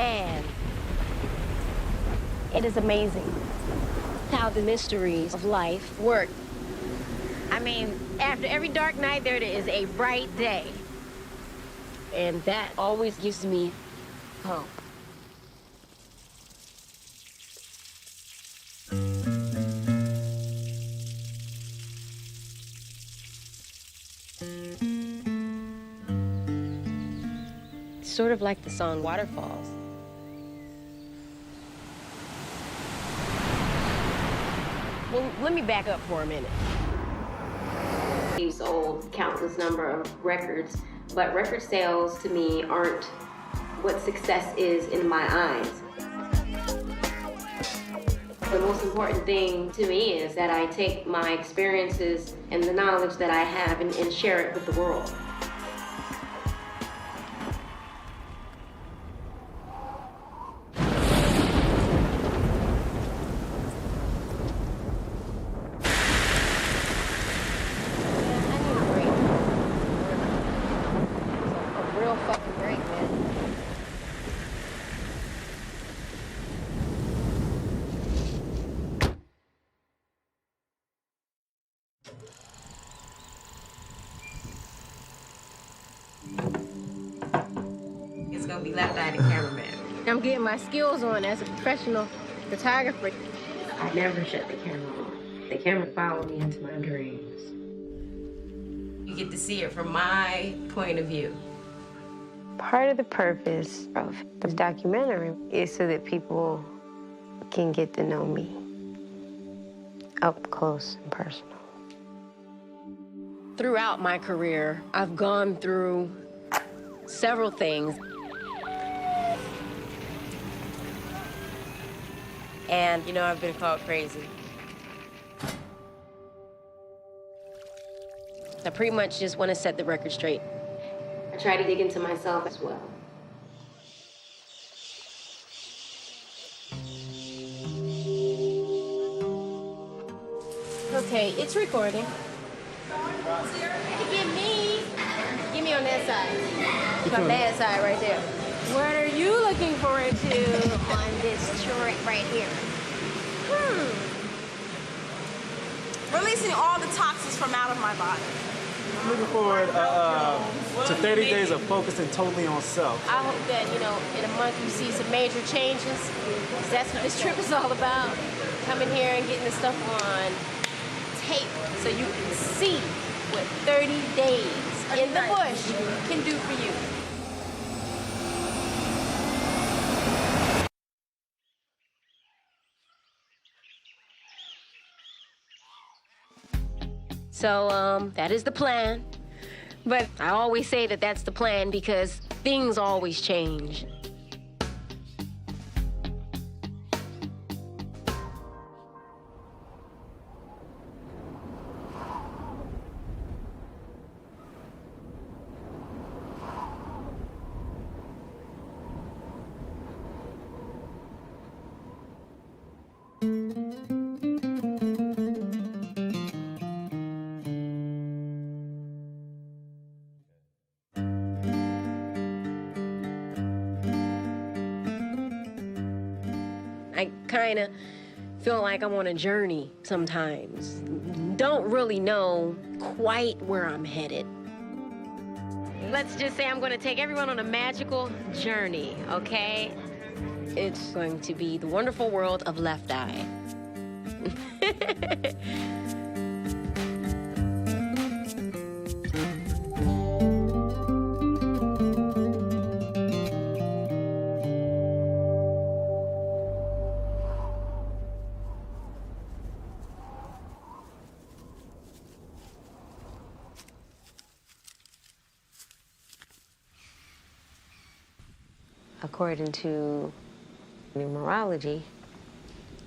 man. It is amazing how the mysteries of life work. I mean, after every dark night, there is a bright day. And that always gives me hope. Sort of like the song Waterfalls. Well, let me back up for a minute. He sold countless number of records, but record sales to me aren't what success is in my eyes. The most important thing to me is that I take my experiences and the knowledge that I have and share it with the world. It's gonna be Left Eye the cameraman. I'm getting my skills on as a professional photographer. I never shut the camera on. The camera followed me into my dreams. You get to see it from my point of view. Part of the purpose of the documentary is so that people can get to know me up close and personal. Throughout my career, I've gone through several things. And, you know, I've been called crazy. I pretty much just want to set the record straight. I try to dig into myself as well. Okay, it's recording. Give me on that side. On that side right there. What are you looking forward to on this trip right here? Releasing all the toxins from out of my body. I'm looking forward to 30 days of focusing totally on self. I hope that, you know, in a month you see some major changes, because that's what this trip is all about. Coming here and getting this stuff on tape so you can see what 30 days in the bush can do for you. So, that is the plan. But I always say that that's the plan because things always change. I kind of feel like I'm on a journey sometimes. Don't really know quite where I'm headed. Let's just say I'm going to take everyone on a magical journey, okay? It's going to be the wonderful world of Left Eye. According to numerology,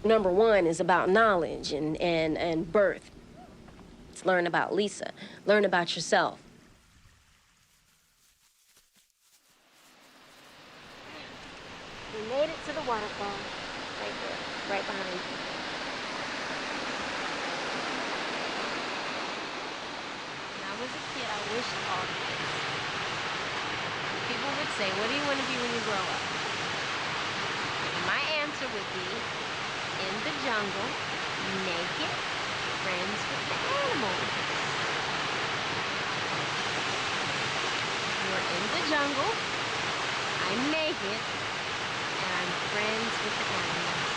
Number 1 is about knowledge and birth. It's learn about Lisa. Learn about yourself. We made it to the waterfall. Right there. Right behind you. When I was a kid, I wished all this. People would say, what do you want to be when you grow up? would be in the jungle, naked, friends with the animals. We're in the jungle, I'm naked, and I'm friends with the animals.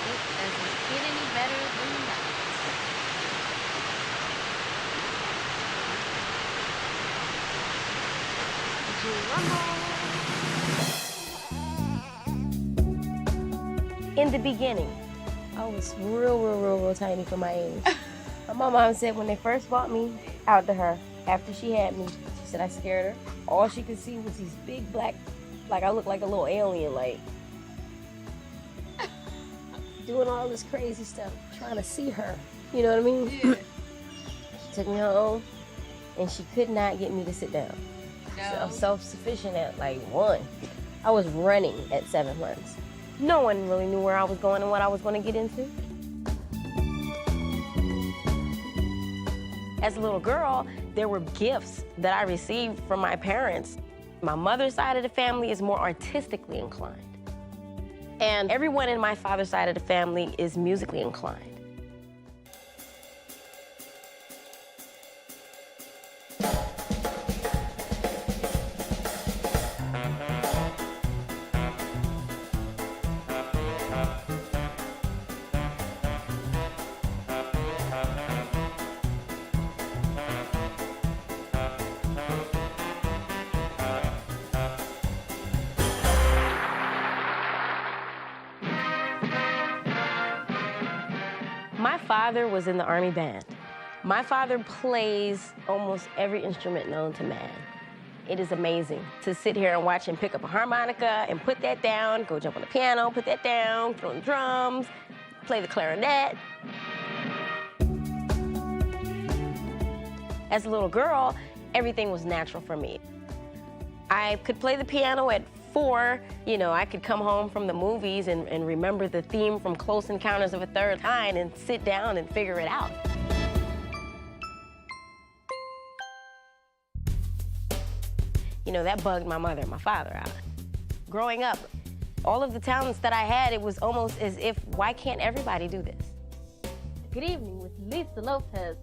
It doesn't get any better than that. In the beginning, I was real tiny for my age. My mom said when they first brought me out to her, after she had me, she said I scared her. All she could see was these big black, like I looked like a little alien, like doing all this crazy stuff, trying to see her. You know what I mean? Yeah. She took me home, and she could not get me to sit down. No. So I'm self-sufficient at like 1. I was running at 7 months. No one really knew where I was going and what I was going to get into. As a little girl, there were gifts that I received from my parents. My mother's side of the family is more artistically inclined. And everyone in my father's side of the family is musically inclined. My father was in the Army band. My father plays almost every instrument known to man. It is amazing to sit here and watch him pick up a harmonica and put that down, go jump on the piano, put that down, throw the drums, play the clarinet. As a little girl, everything was natural for me. I could play the piano at 4, you know, I could come home from the movies and remember the theme from Close Encounters of a Third Kind and sit down and figure it out. You know, that bugged my mother and my father out. Growing up, all of the talents that I had, it was almost as if, why can't everybody do this? Good evening with Lisa Lopes.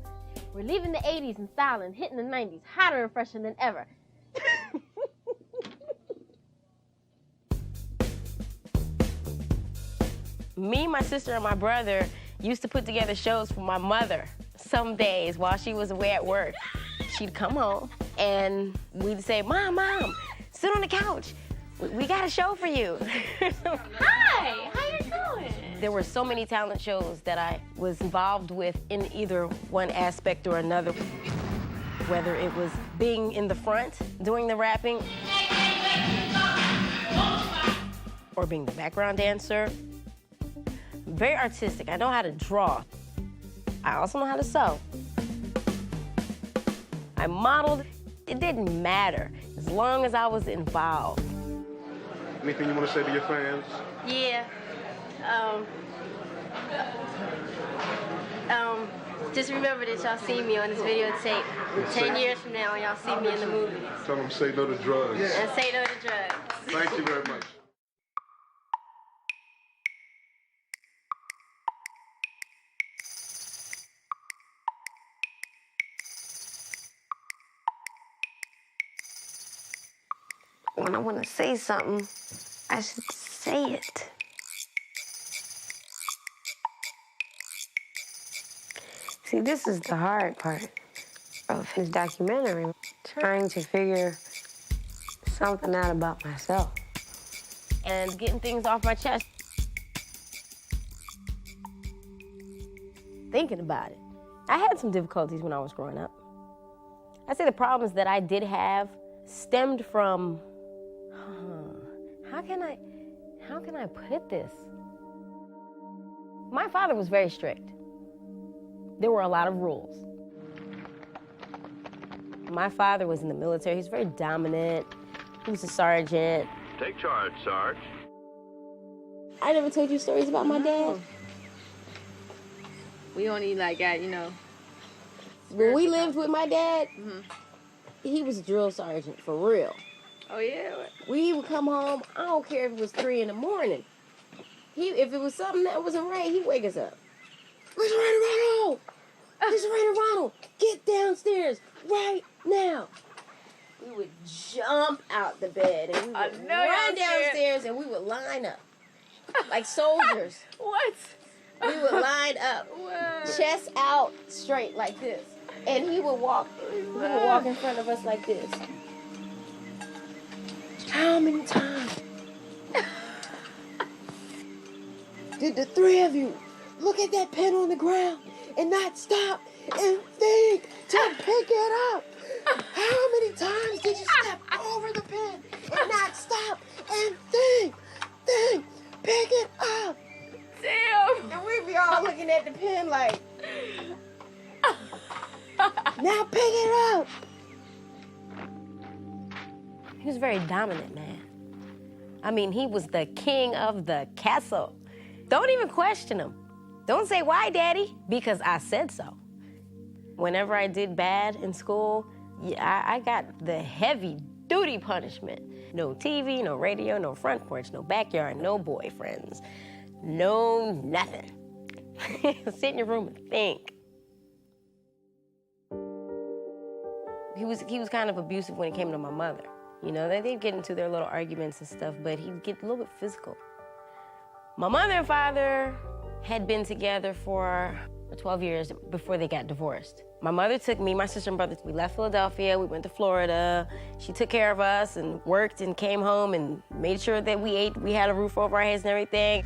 We're leaving the 80s in style and hitting the 90s, hotter and fresher than ever. Me, my sister, and my brother used to put together shows for my mother some days while she was away at work. She'd come home and we'd say, Mom, sit on the couch. We got a show for you. Hi, how you doing? There were so many talent shows that I was involved with in either one aspect or another, whether it was being in the front, doing the rapping, or being the background dancer. Very artistic. I know how to draw. I also know how to sew. I modeled. It didn't matter as long as I was involved. Anything you want to say to your fans? Yeah. Just remember that y'all see me on this videotape 10 years from now and y'all see me in the movies. Tell them say no to drugs. And say no to drugs. Thank you very much. When I want to say something, I should say it. See, this is the hard part of his documentary, trying to figure something out about myself. And getting things off my chest. Thinking about it. I had some difficulties when I was growing up. I'd say the problems that I did have stemmed from, how can I put this? My father was very strict. There were a lot of rules. My father was in the military. He's very dominant. He was a sergeant. Take charge, Sarge. I never told you stories about my dad. We only like got, you know. When we lived with my dad, he was a drill sergeant for real. Oh, yeah? We would come home, I don't care if it was 3 in the morning. If it was something that wasn't right, he'd wake us up. Where's Ronald? Where's Ronald? Get downstairs right now. We would jump out the bed and we would run downstairs and we would line up like soldiers. What? We would line up, chest out straight like this. And he would walk in front of us like this. How many times did the 3 of you look at that pen on the ground and not stop and think to pick it up? How many times did you step over the pen and not stop and think, pick it up? Damn. And we'd be all looking at the pen like, now pick it up. He was a very dominant man. I mean, he was the king of the castle. Don't even question him. Don't say, why, Daddy? Because I said so. Whenever I did bad in school, I got the heavy duty punishment. No TV, no radio, no front porch, no backyard, no boyfriends, no nothing. Sit in your room and think. He was kind of abusive when it came to my mother. You know, they'd get into their little arguments and stuff, but he'd get a little bit physical. My mother and father had been together for 12 years before they got divorced. My mother took me, my sister and brother, we left Philadelphia, we went to Florida. She took care of us and worked and came home and made sure that we ate, we had a roof over our heads and everything.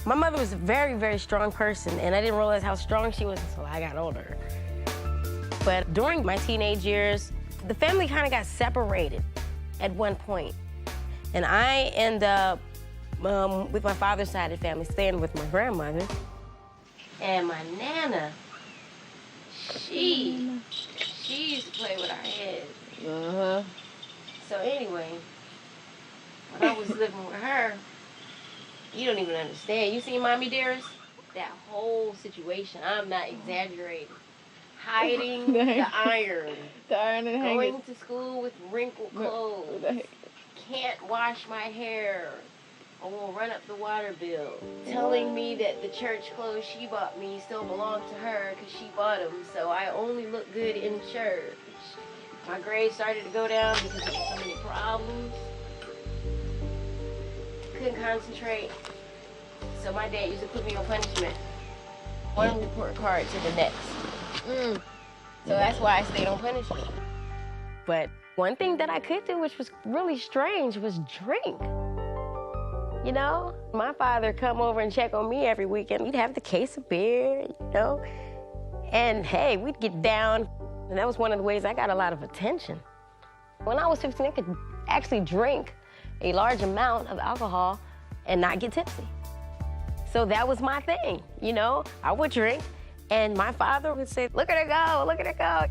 My mother was a very, very strong person, and I didn't realize how strong she was until I got older. But during my teenage years, the family kind of got separated at one point. And I end up with my father's side of the family, staying with my grandmother. And my Nana, she used to play with our heads. Uh-huh. So anyway, when I was living with her, you don't even understand. You see Mommy Dearest? That whole situation, I'm not exaggerating. Hiding the iron. The iron and hanging. Going to school with wrinkled clothes. Can't wash my hair. I won't run up the water bill. Telling me that the church clothes she bought me still belong to her because she bought them, so I only look good in church. My grades started to go down because of so many problems. Couldn't concentrate. So my dad used to put me on punishment. One report card to the next. So that's why I stayed on punishment. But one thing that I could do, which was really strange, was drink. You know, my father come over and check on me every weekend. We'd have the case of beer, you know, and hey, we'd get down. And that was one of the ways I got a lot of attention. When I was 15, I could actually drink a large amount of alcohol and not get tipsy. So that was my thing, you know. I would drink, and my father would say, look at her go, look at her go.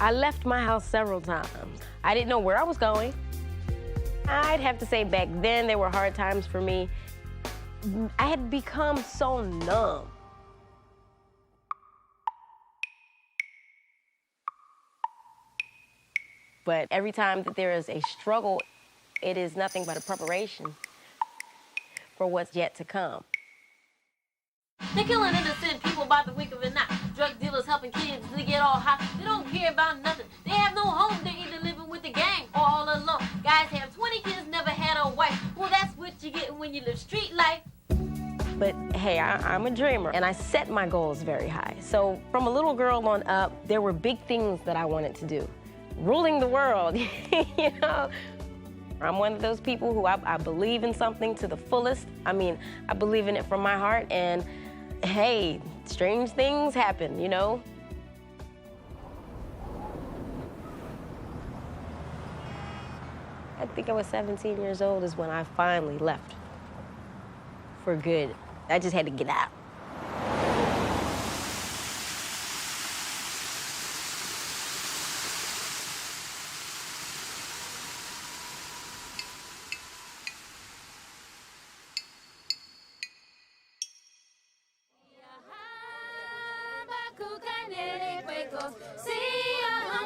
I left my house several times. I didn't know where I was going. I'd have to say back then, there were hard times for me. I had become so numb. But every time that there is a struggle, it is nothing but a preparation for what's yet to come. They're killing innocent people by the week of the night. Drug dealers helping kids to get all high. They don't care about nothing. They have no home. They're either living with the gang or all alone. Guys have 20 kids, never had a wife. Well, that's what you get when you live street life. But hey, I'm a dreamer, and I set my goals very high. So from a little girl on up, there were big things that I wanted to do. Ruling the world, you know? I'm one of those people who I believe in something to the fullest. I mean, I believe in it from my heart, and hey, strange things happen, you know? I think I was 17 years old is when I finally left for good. I just had to get out. See ya,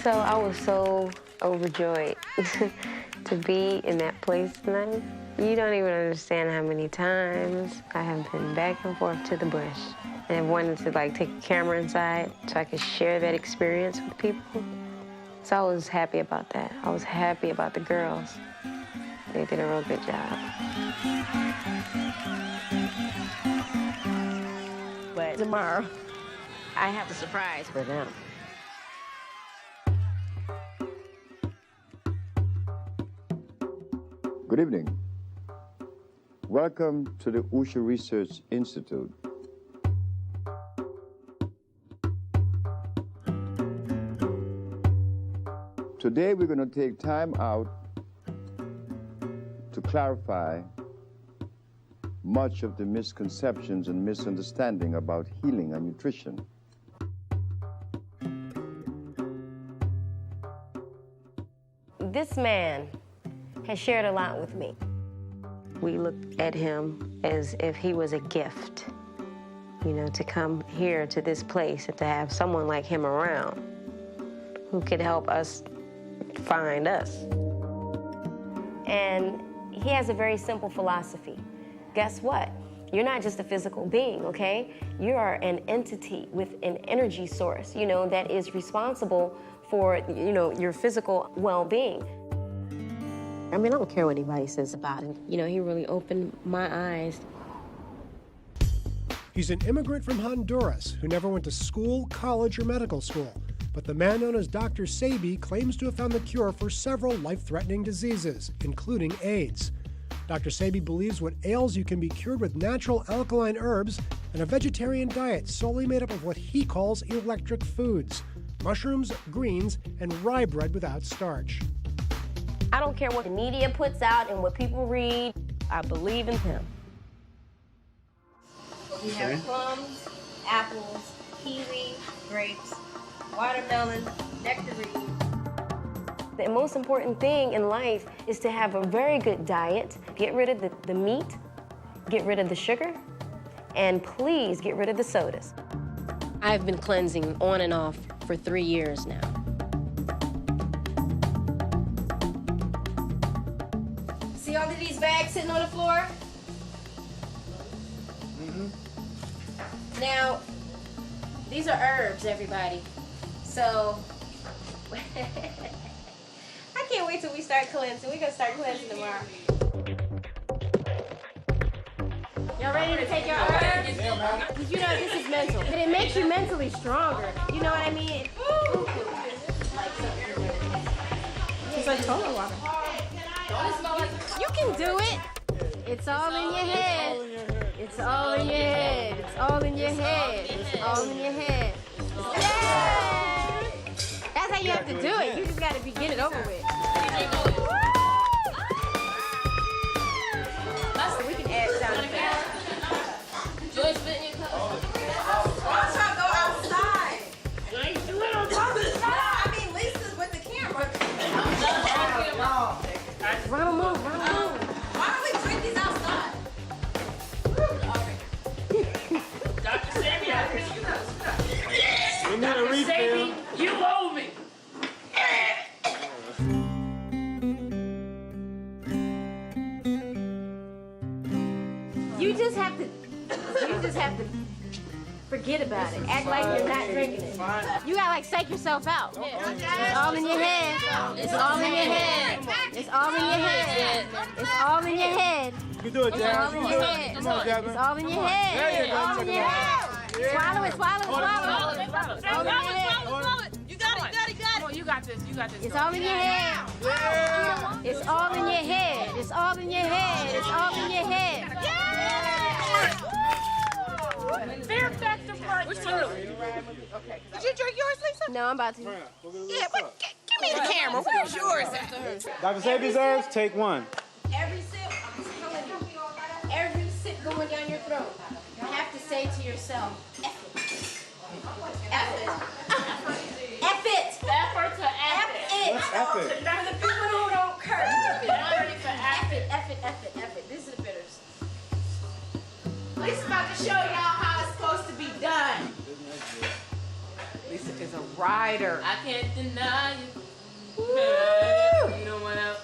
So I was so overjoyed to be in that place tonight. You don't even understand how many times I have been back and forth to the bush and wanted to like take a camera inside so I could share that experience with people. So I was happy about that. I was happy about the girls. They did a real good job. But tomorrow, I have a surprise for them. Good evening. Welcome to the Usha Research Institute. Today we're going to take time out to clarify much of the misconceptions and misunderstanding about healing and nutrition. This man has shared a lot with me. We looked at him as if he was a gift, you know, to come here to this place and to have someone like him around who could help us find us. And he has a very simple philosophy. Guess what? You're not just a physical being, okay? You are an entity with an energy source, you know, that is responsible for, you know, your physical well-being. I mean, I don't care what anybody says about it. You know, he really opened my eyes. He's an immigrant from Honduras who never went to school, college, or medical school. But the man known as Dr. Sebi claims to have found the cure for several life-threatening diseases, including AIDS. Dr. Sebi believes what ails you can be cured with natural alkaline herbs and a vegetarian diet solely made up of what he calls electric foods: mushrooms, greens, and rye bread without starch. I don't care what the media puts out and what people read. I believe in him. We have plums, apples, kiwi, grapes, watermelon, nectarine. The most important thing in life is to have a very good diet. Get rid of the meat, get rid of the sugar, and please get rid of the sodas. I've been cleansing on and off for 3 years now. See all of these bags sitting on the floor? Now, these are herbs, everybody. So, I can't wait till we start cleansing. We're gonna start cleansing tomorrow. Y'all ready to take your herbs? Because you know this is mental. But it makes you mentally stronger. You know what I mean? It's like toilet water. You can do it. It's all in your head. It's all in your head. It's all in your head. It's all in your head. Yeah! That's how you have to do it. You just got to get it over with. We can add sound effects. Joy spit in your cup. Why should I go outside? I mean, Lisa's with the camera. Ronald, move. Why don't we drink these outside? Dr. Sammy, I appreciate you. We need a refill. Sammy, you owe me. You just have to forget about it. Act like you're not drinking it. You gotta like psych yourself out. It's all in your head. It's all in your head. It's all in your head. It's all in your head. You can do it, It's all Jasmine. in your head. Come on, Jasmine. It's all in your head. There you It's go. all in your head. Swallow it. Swallow it. It's all in your head. You got it. Come on, you got this. It's all in your head. It's all in your head. It's all in your head. It's all in your head. Fairfax apart. Which one? Did you drink yours, Lisa? No, I'm about to. Yeah, but give me the camera. Where's yours at? Dr. Sebi's herbs, take one. Every sip, I'm telling you, every sip going down your throat, you have to say to yourself, F it. F it. F it. Effort to F it. What's F it? For the people who don't curse. F it. F it. This is the bitters. Lisa's about to show y'all how it's supposed to be done. Lisa is a rider. I can't deny you. You know what else?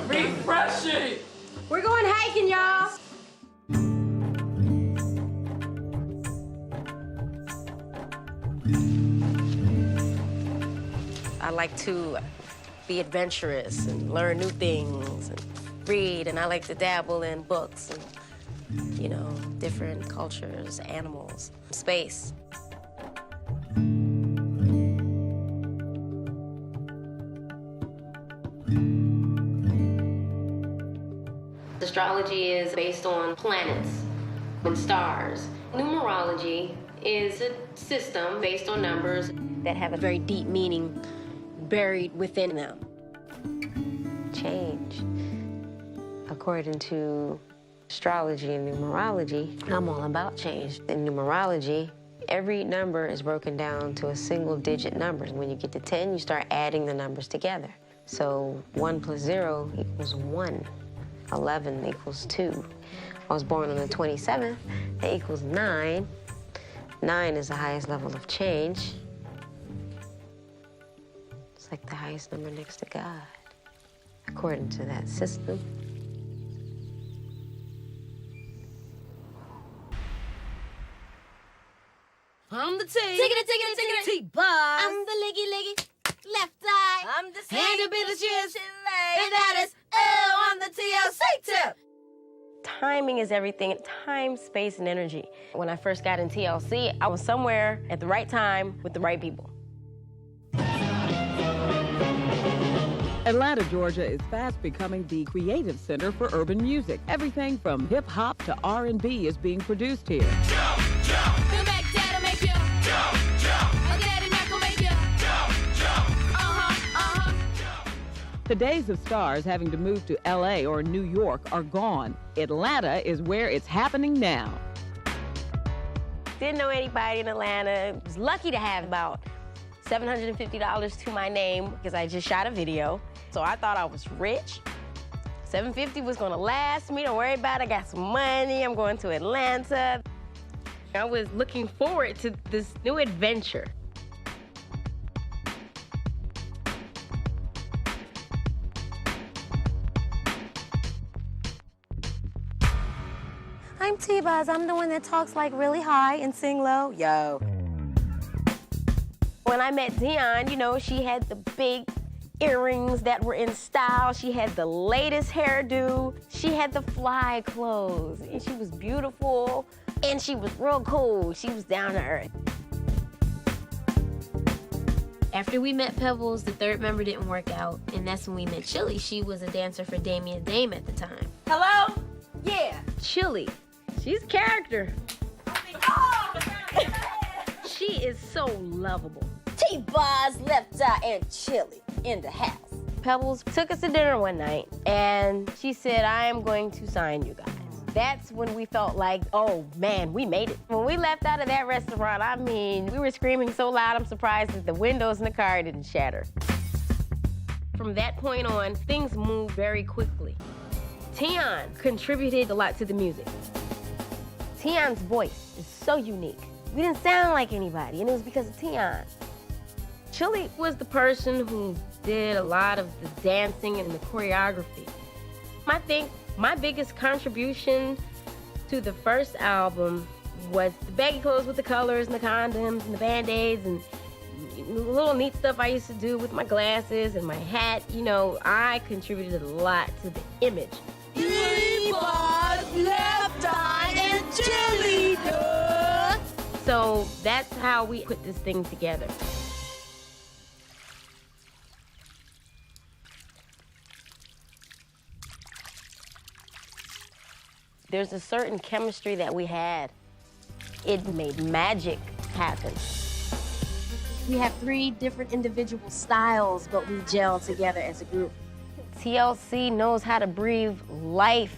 Refreshing. We're going hiking, y'all. I like to be adventurous and learn new things and read, and I like to dabble in books and, you know, different cultures, animals, space. Astrology is based on planets and stars. Numerology is a system based on numbers that have a very deep meaning buried within them. Change. According to astrology and numerology, I'm all about change. In numerology, every number is broken down to a single digit number. When you get to 10, you start adding the numbers together. So 1 + 0 = 1. 11 = 2. I was born on the 27th, that equals 9. 9 is the highest level of change. It's like the highest number next to God, according to that system. I'm the T. Tickety, T-Buzz. I'm the leggy, left eye. I'm the C. Hand to be the cheers. And that is L on the TLC tip. Timing is everything. Time, space, and energy. When I first got in TLC, I was somewhere at the right time with the right people. Atlanta, Georgia is fast becoming the creative center for urban music. Everything from hip-hop to R&B is being produced here. Feel back, dad'll make you. I'll get at it, Mac will make you. The days of stars having to move to LA or New York are gone. Atlanta is where it's happening now. Didn't know anybody in Atlanta. Was lucky to have about $750 to my name because I just shot a video. So I thought I was rich. $750 was gonna last me, don't worry about it. I got some money, I'm going to Atlanta. I was looking forward to this new adventure. I'm T-Buzz. I'm the one that talks like really high and sing low. Yo. When I met Dion, you know, she had the big earrings that were in style. She had the latest hairdo. She had the fly clothes. And she was beautiful. And she was real cool. She was down to earth. After we met Pebbles, the third member didn't work out, and that's when we met Chili. She was a dancer for Damian Dame at the time. Hello? Yeah. Chili. She's a character. She is so lovable. T-Buzz, Left Eye, and Chili in the house. Pebbles took us to dinner one night, and she said, I am going to sign you guys. That's when we felt like, oh man, we made it. When we left out of that restaurant, I mean, we were screaming so loud, I'm surprised that the windows in the car didn't shatter. From that point on, things moved very quickly. Tion contributed a lot to the music. Tion's voice is so unique. We didn't sound like anybody, and it was because of Tion. Chili was the person who did a lot of the dancing and the choreography. I think my biggest contribution to the first album was the baggy clothes with the colors and the condoms and the Band-Aids and the little neat stuff I used to do with my glasses and my hat. You know, I contributed a lot to the image. T-Buzz, Left Eye, and Chili, duh. So that's how we put this thing together. There's a certain chemistry that we had. It made magic happen. We have 3 different individual styles, but we gel together as a group. TLC knows how to breathe life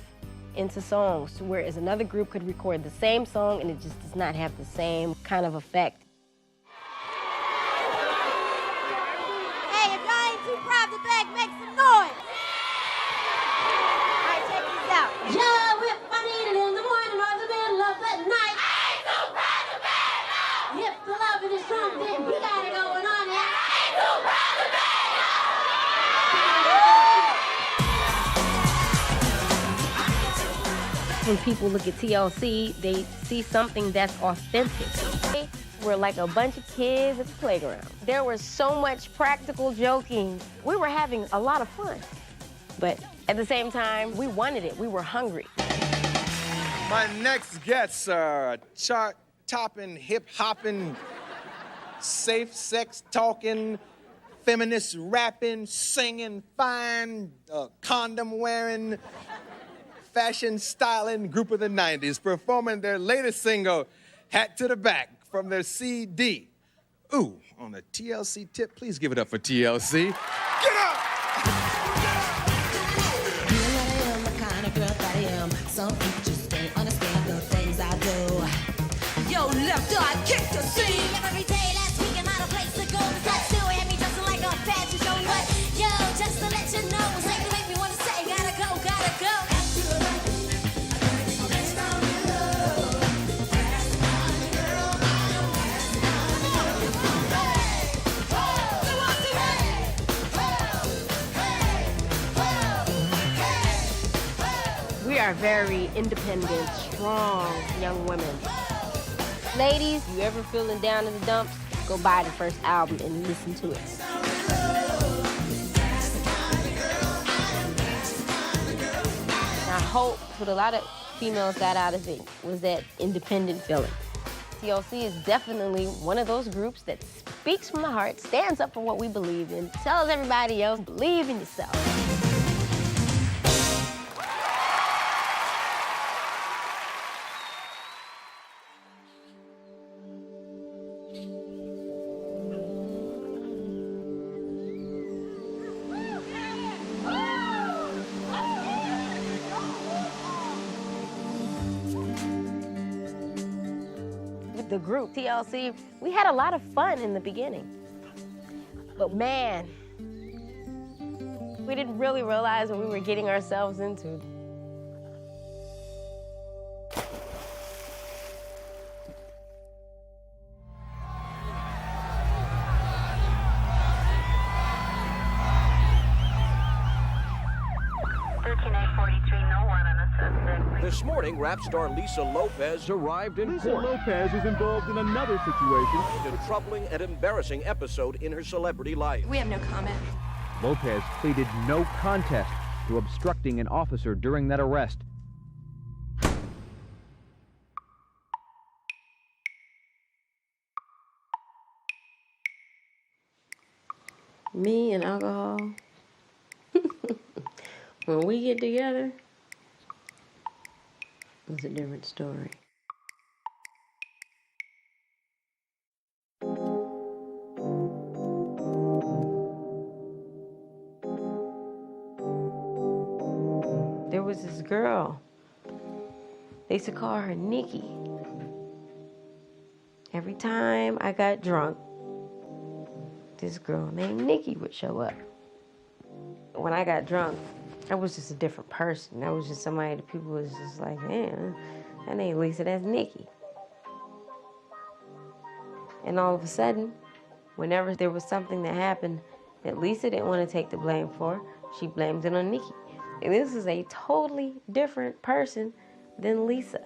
into songs, whereas another group could record the same song and it just does not have the same kind of effect. Hey, if y'all ain't too proud to beg, make some noise. All right, check this out. Yo, if I need it in the morning or the middle of the night, I ain't so proud to bed now. If the love is When people look at TLC, they see something that's authentic. We're like a bunch of kids at the playground. There was so much practical joking. We were having a lot of fun. But at the same time, we wanted it. We were hungry. My next guests are chart-topping, hip-hopping, safe sex talking, feminist rapping, singing, fine, condom wearing, fashion styling group of the 90s, performing their latest single, Hat to the Back, from their CD. Ooh, on a TLC tip, please give it up for TLC. Get up! Some people just don't understand the things I do. Yo, left eye kick the scene. Every day last week I'm out of place to go. Besides still had me dressing like a fashion show. But yo, just to let you know, it's like to make me want to say, gotta go, gotta go. We are very independent, strong young women. Ladies, you ever feeling down in the dumps, go buy the first album and listen to it. I hope what a lot of females got out of it was that independent feeling. TLC is definitely one of those groups that speaks from the heart, stands up for what we believe in, tells everybody else, believe in yourself. The group, TLC, we had a lot of fun in the beginning. But man, we didn't really realize what we were getting ourselves into. This morning, rap star Lisa Lopes arrived in court. Lisa Lopes is involved in another situation. A troubling and embarrassing episode in her celebrity life. We have no comment. Lopes pleaded no contest to obstructing an officer during that arrest. Me and alcohol, when we get together, it's a different story. There was this girl. They used to call her Nikki. Every time I got drunk, this girl named Nikki would show up. When I got drunk, I was just a different person. I was just somebody that people was just like, man, that ain't Lisa, that's Nikki. And all of a sudden, whenever there was something that happened that Lisa didn't want to take the blame for, she blamed it on Nikki. And this is a totally different person than Lisa.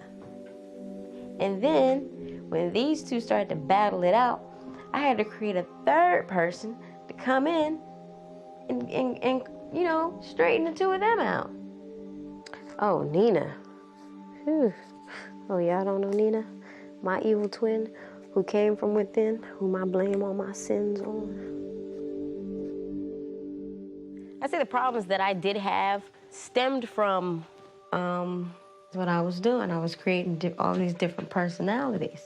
And then, when these two started to battle it out, I had to create a third person to come in and you know, straighten the two of them out. Oh, Nina. Whew. Oh, y'all don't know Nina? My evil twin who came from within, whom I blame all my sins on. I say the problems that I did have stemmed from what I was doing. I was creating all these different personalities.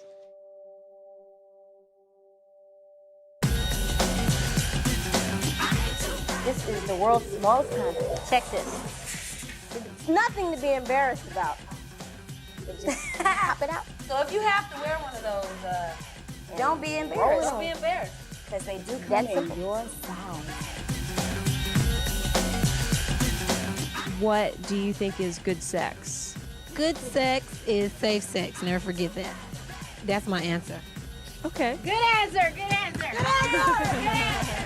This is the world's smallest country. Check this. It's nothing to be embarrassed about. Just pop it out. So if you have to wear one of those, don't be embarrassed. Don't be embarrassed. Because they do come in your size. What do you think is good sex? Good sex is safe sex. Never forget that. That's my answer. Okay. Good answer. Good answer. Good answer. Good answer.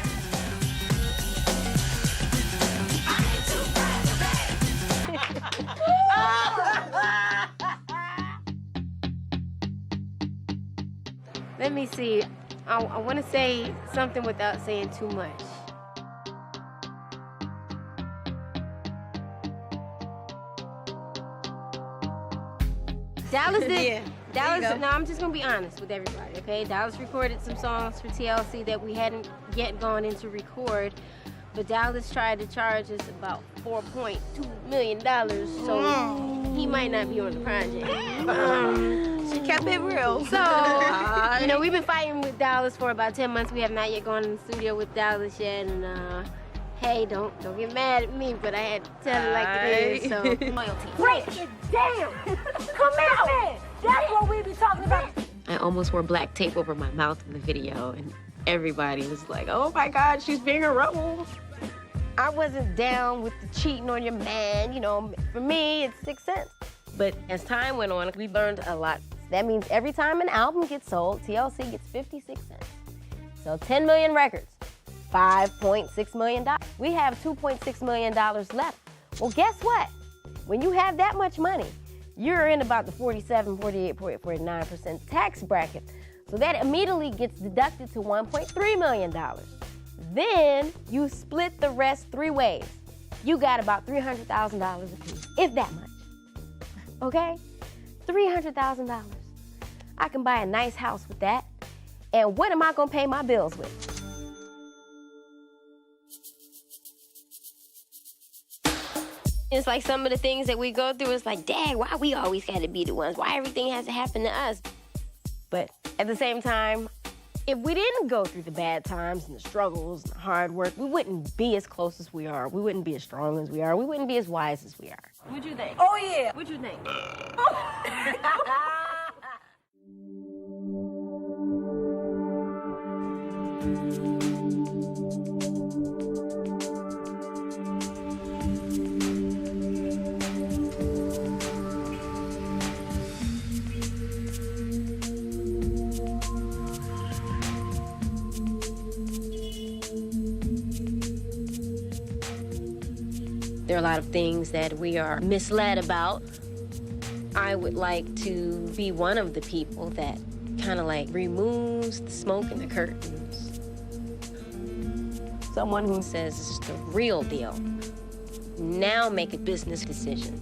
Let me see. I want to say something without saying too much. Dallas did. Yeah, Dallas. there you go. No, I'm just gonna be honest with everybody, okay? Dallas recorded some songs for TLC that we hadn't yet gone in to record, but Dallas tried to charge us about $4.2 million, so he might not be on the project. She kept it real. So, you know, we've been fighting with Dallas for about 10 months. We have not yet gone in the studio with Dallas yet, and hey, don't get mad at me, but I had to tell it like it is. So loyalty. Break it down. Come out, man. That's what we be talking about. I almost wore black tape over my mouth in the video, and everybody was like, oh my God, she's being a rebel. I wasn't down with the cheating on your man. You know, for me, it's 6 cents. But as time went on, we learned a lot. That means every time an album gets sold, TLC gets 56 cents. So 10 million records, $5.6 million. We have $2.6 million left. Well, guess what? When you have that much money, you're in about the 47, 48, 49% tax bracket. So that immediately gets deducted to $1.3 million. Then you split the rest 3 ways. You got about $300,000 a piece, if that much. Okay? $300,000. I can buy a nice house with that. And what am I gonna pay my bills with? It's like some of the things that we go through, it's like, dang, why we always gotta be the ones? Why everything has to happen to us? But at the same time, if we didn't go through the bad times and the struggles and the hard work, we wouldn't be as close as we are. We wouldn't be as strong as we are. We wouldn't be as wise as we are. What'd you think? Oh, yeah. What'd you think? There are a lot of things that we are misled about. I would like to be one of the people that kind of like removes the smoke and the curtains. Someone who says it's the real deal. Now make a business decision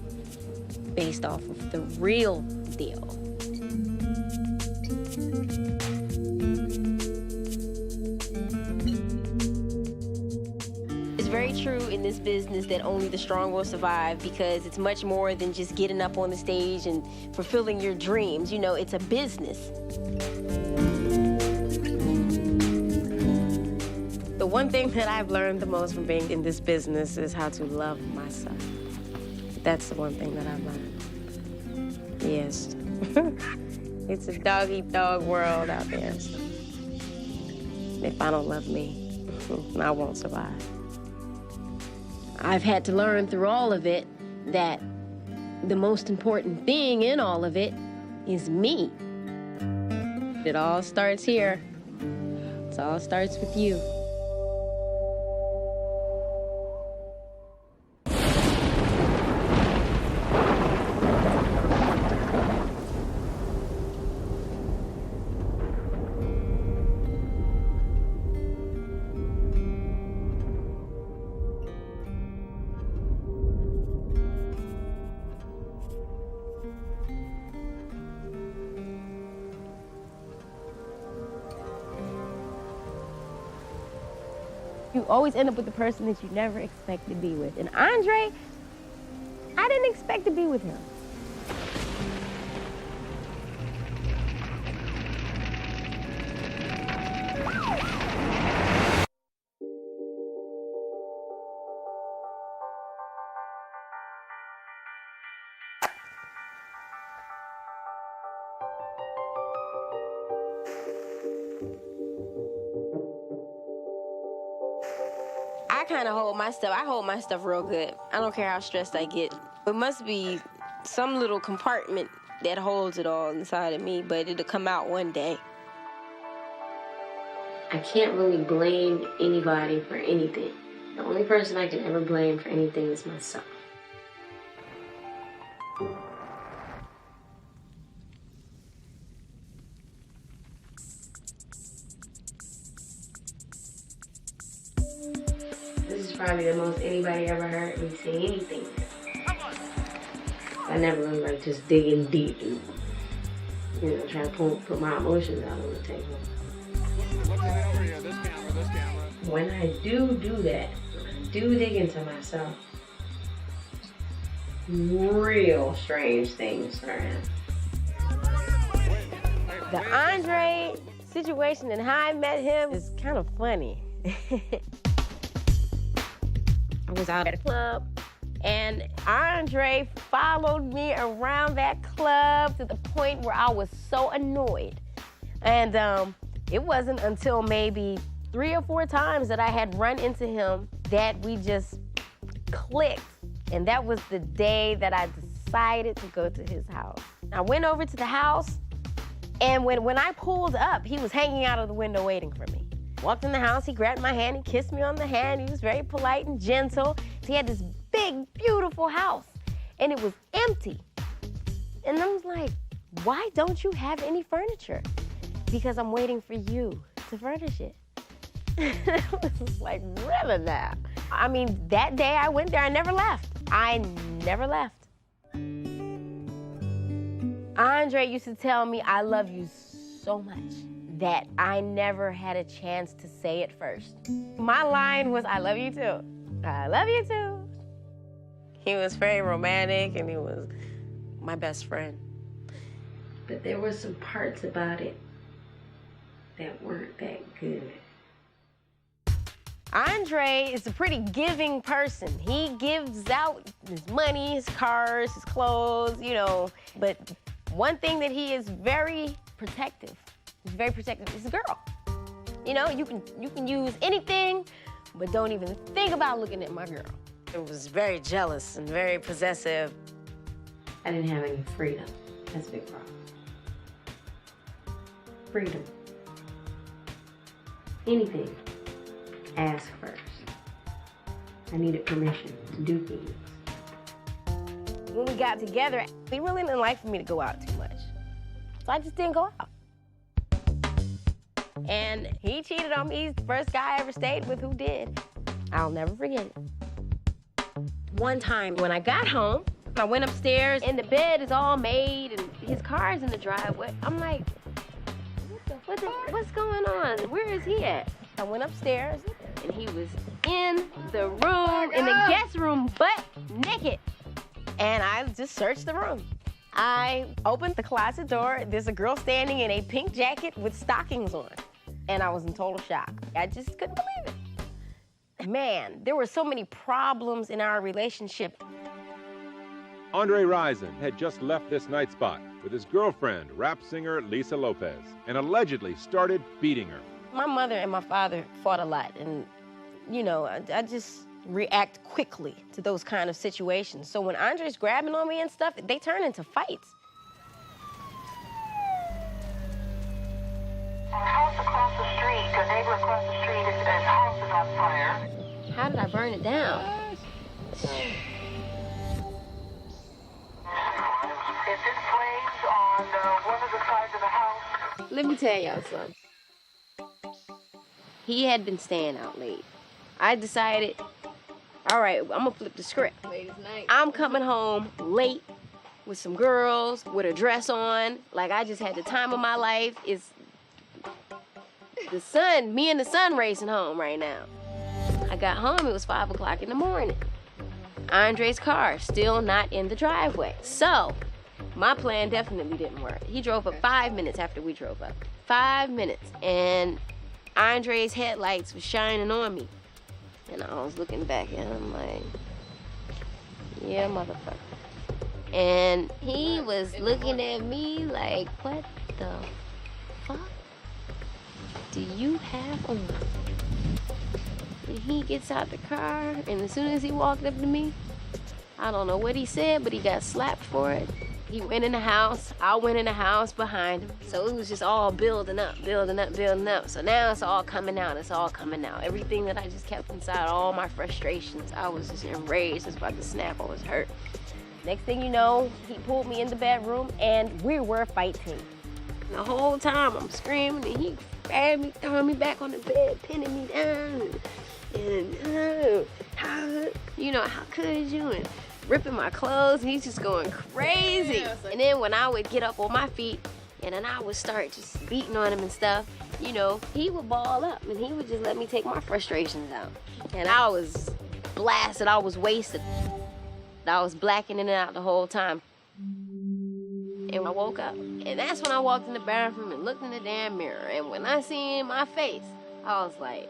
based off of the real deal. It's very true in this business that only the strong will survive, because it's much more than just getting up on the stage and fulfilling your dreams. You know, it's a business. The one thing that I've learned the most from being in this business is how to love myself. That's the one thing that I've learned. Yes. It's a dog-eat-dog world out there. If I don't love me, I won't survive. I've had to learn through all of it that the most important thing in all of it is me. It all starts here. It all starts with you. You always end up with the person that you never expect to be with. And Andre, I didn't expect to be with him. I kind of hold my stuff real good. I don't care how stressed I get. It must be some little compartment that holds it all inside of me, but it'll come out one day. I can't really blame anybody for anything. The only person I can ever blame for anything is myself. probably the most anybody ever heard me say anything. I never was like just digging deep and, you know, trying to put my emotions out on the table. When I do that, when I do dig into myself, real strange things start happening. The Andre situation and how I met him is kind of funny. I was out at a club, and Andre followed me around that club to the point where I was so annoyed. And it wasn't until maybe 3 or 4 times that I had run into him that we just clicked. And that was the day that I decided to go to his house. I went over to the house, and when I pulled up, he was hanging out of the window waiting for me. Walked in the house, he grabbed my hand, he kissed me on the hand, he was very polite and gentle. He had this big, beautiful house, and it was empty. And I was like, why don't you have any furniture? Because I'm waiting for you to furnish it. It was like, really now? I mean, that day I went there, I never left. I never left. Andre used to tell me, I love you so much that I never had a chance to say it first. My line was, I love you too. I love you too. He was very romantic and he was my best friend. But there were some parts about it that weren't that good. Andre is a pretty giving person. He gives out his money, his cars, his clothes, you know. But one thing that he is very protective, he's very protective, is a girl. You know, you can use anything, but don't even think about looking at my girl. It was very jealous and very possessive. I didn't have any freedom. That's a big problem. Freedom. Anything. Ask first. I needed permission to do things. When we got together, he really didn't like for me to go out too much. So I just didn't go out. And he cheated on me. He's the first guy I ever stayed with who did. I'll never forget it. One time when I got home, I went upstairs and the bed is all made and his car's in the driveway. I'm like, what's going on? Where is he at? I went upstairs and he was in the room, in the guest room, butt naked. And I just searched the room. I opened the closet door. There's a girl standing in a pink jacket with stockings on. And I was in total shock. I just couldn't believe it. Man, there were so many problems in our relationship. Andre Lazin had just left this night spot with his girlfriend, rap singer Lisa Lopes, and allegedly started beating her. My mother and my father fought a lot, and, you know, I just react quickly to those kind of situations. So when Andre's grabbing on me and stuff, they turn into fights. House across the street, the neighbor across the street, his house is on fire. How did I burn it down? Is this flames on one of the sides of the house? Let me tell y'all something. He had been staying out late. I decided, all right, I'm gonna flip the script. Late as night. I'm coming home late with some girls with a dress on. Like I just had the time of my life. It's the sun, me and the sun racing home right now. I got home, it was 5 o'clock in the morning. Andre's car still not in the driveway. So my plan definitely didn't work. He drove up 5 minutes after we drove up. 5 minutes. And Andre's headlights was shining on me. And I was looking back at him like, yeah, motherfucker. And he was looking at me like, what the fuck do you have on? And he gets out the car, and as soon as he walked up to me, I don't know what he said, but he got slapped for it. He went in the house, I went in the house behind him. So it was just all building up, building up, building up. So now it's all coming out, it's all coming out. Everything that I just kept inside, all my frustrations, I was just enraged, I was about to snap, I was hurt. Next thing you know, he pulled me in the bedroom and we were fighting. The whole time I'm screaming and he grabbed me, throwing me back on the bed, pinning me down. How could you? And ripping my clothes, and he's just going crazy. And then when I would get up on my feet, and then I would start just beating on him and stuff, he would ball up, and he would just let me take my frustrations out. And I was blasted, I was wasted. I was blacking in and out the whole time. And I woke up, and that's when I walked in the bathroom and looked in the damn mirror. And when I seen my face, I was like,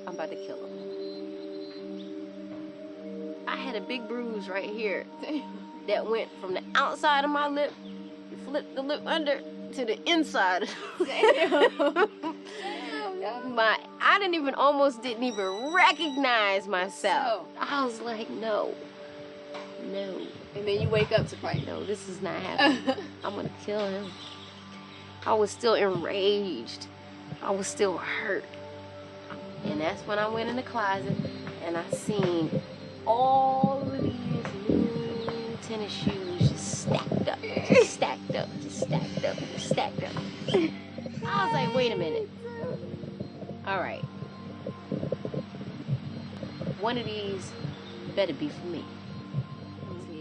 I'm about to kill him. I had a big bruise right here that went from the outside of my lip, flipped the lip under to the inside. I didn't even recognize myself. I was like, no. And then you wake up to fight. No, this is not happening. I'm gonna kill him. I was still enraged. I was still hurt. And that's when I went in the closet and I seen all of these new tennis shoes just stacked up. I was like, wait a minute. All right. One of these better be for me.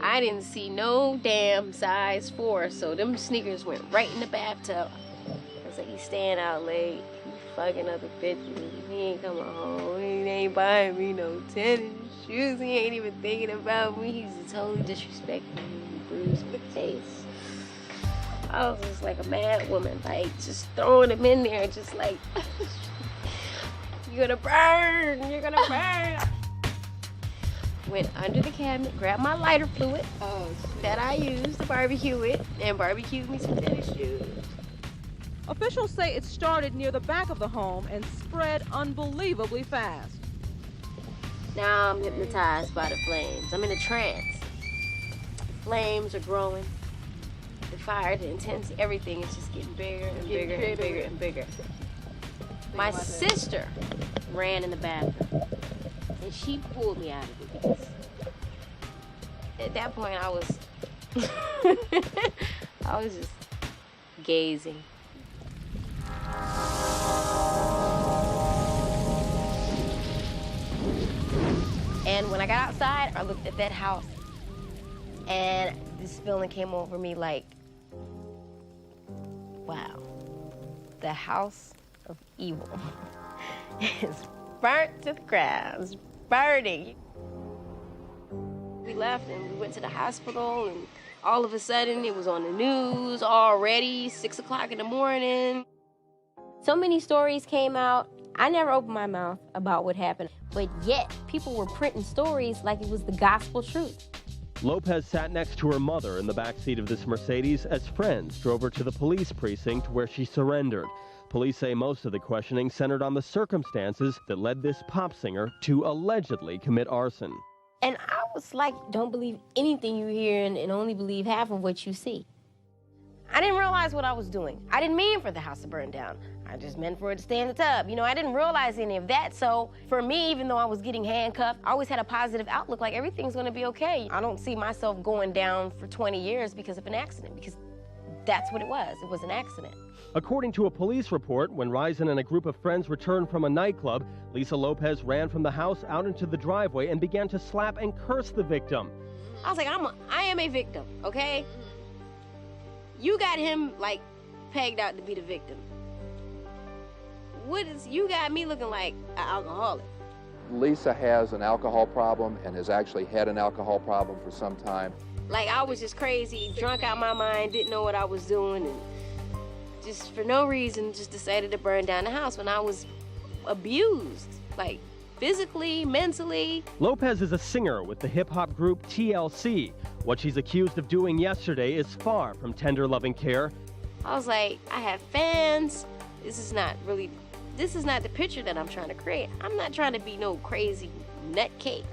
I didn't see no damn size 4, so them sneakers went right in the bathtub. I was like, he's staying out late. He fucking other bitches. He ain't coming home. He ain't buying me no tennis shoes. He ain't even thinking about me. He's totally disrespecting me. He bruised my face. I was just like a mad woman, like just throwing him in there, just like, you're gonna burn. Went under the cabinet, grabbed my lighter fluid that I used to barbecue it, and barbecued me some tennis shoes. Officials say it started near the back of the home and spread unbelievably fast. Now I'm hypnotized by the flames. I'm in a trance. Flames are growing. The fire, the intensity, everything is just getting bigger and bigger and bigger and bigger. My sister ran in the bathroom, and she pulled me out of it because at that point I was just gazing. And when I got outside, I looked at that house, and this feeling came over me like, wow, the house of evil is burnt to the ground, it's burning. We left and we went to the hospital, and all of a sudden it was on the news already, 6 o'clock in the morning. So many stories came out. I never opened my mouth about what happened, but yet people were printing stories like it was the gospel truth. Lopez sat next to her mother in the backseat of this Mercedes as friends drove her to the police precinct where she surrendered. Police say most of the questioning centered on the circumstances that led this pop singer to allegedly commit arson. And I was like, don't believe anything you hear and only believe half of what you see. I didn't realize what I was doing. I didn't mean for the house to burn down. I just meant for it to stay in the tub. I didn't realize any of that. So for me, even though I was getting handcuffed, I always had a positive outlook, like everything's gonna be okay. I don't see myself going down for 20 years because of an accident, because that's what it was. It was an accident. According to a police report, when Lazin and a group of friends returned from a nightclub, Lisa Lopez ran from the house out into the driveway and began to slap and curse the victim. I was like, I am a victim, okay? You got him, like, pegged out to be the victim. You got me looking like an alcoholic. Lisa has an alcohol problem and has actually had an alcohol problem for some time. Like, I was just crazy, drunk out my mind, didn't know what I was doing, and just for no reason just decided to burn down the house when I was abused, like physically, mentally. Lopez is a singer with the hip-hop group TLC. What she's accused of doing yesterday is far from tender, loving care. I was like, I have fans. This is not the picture that I'm trying to create. I'm not trying to be no crazy nutcake.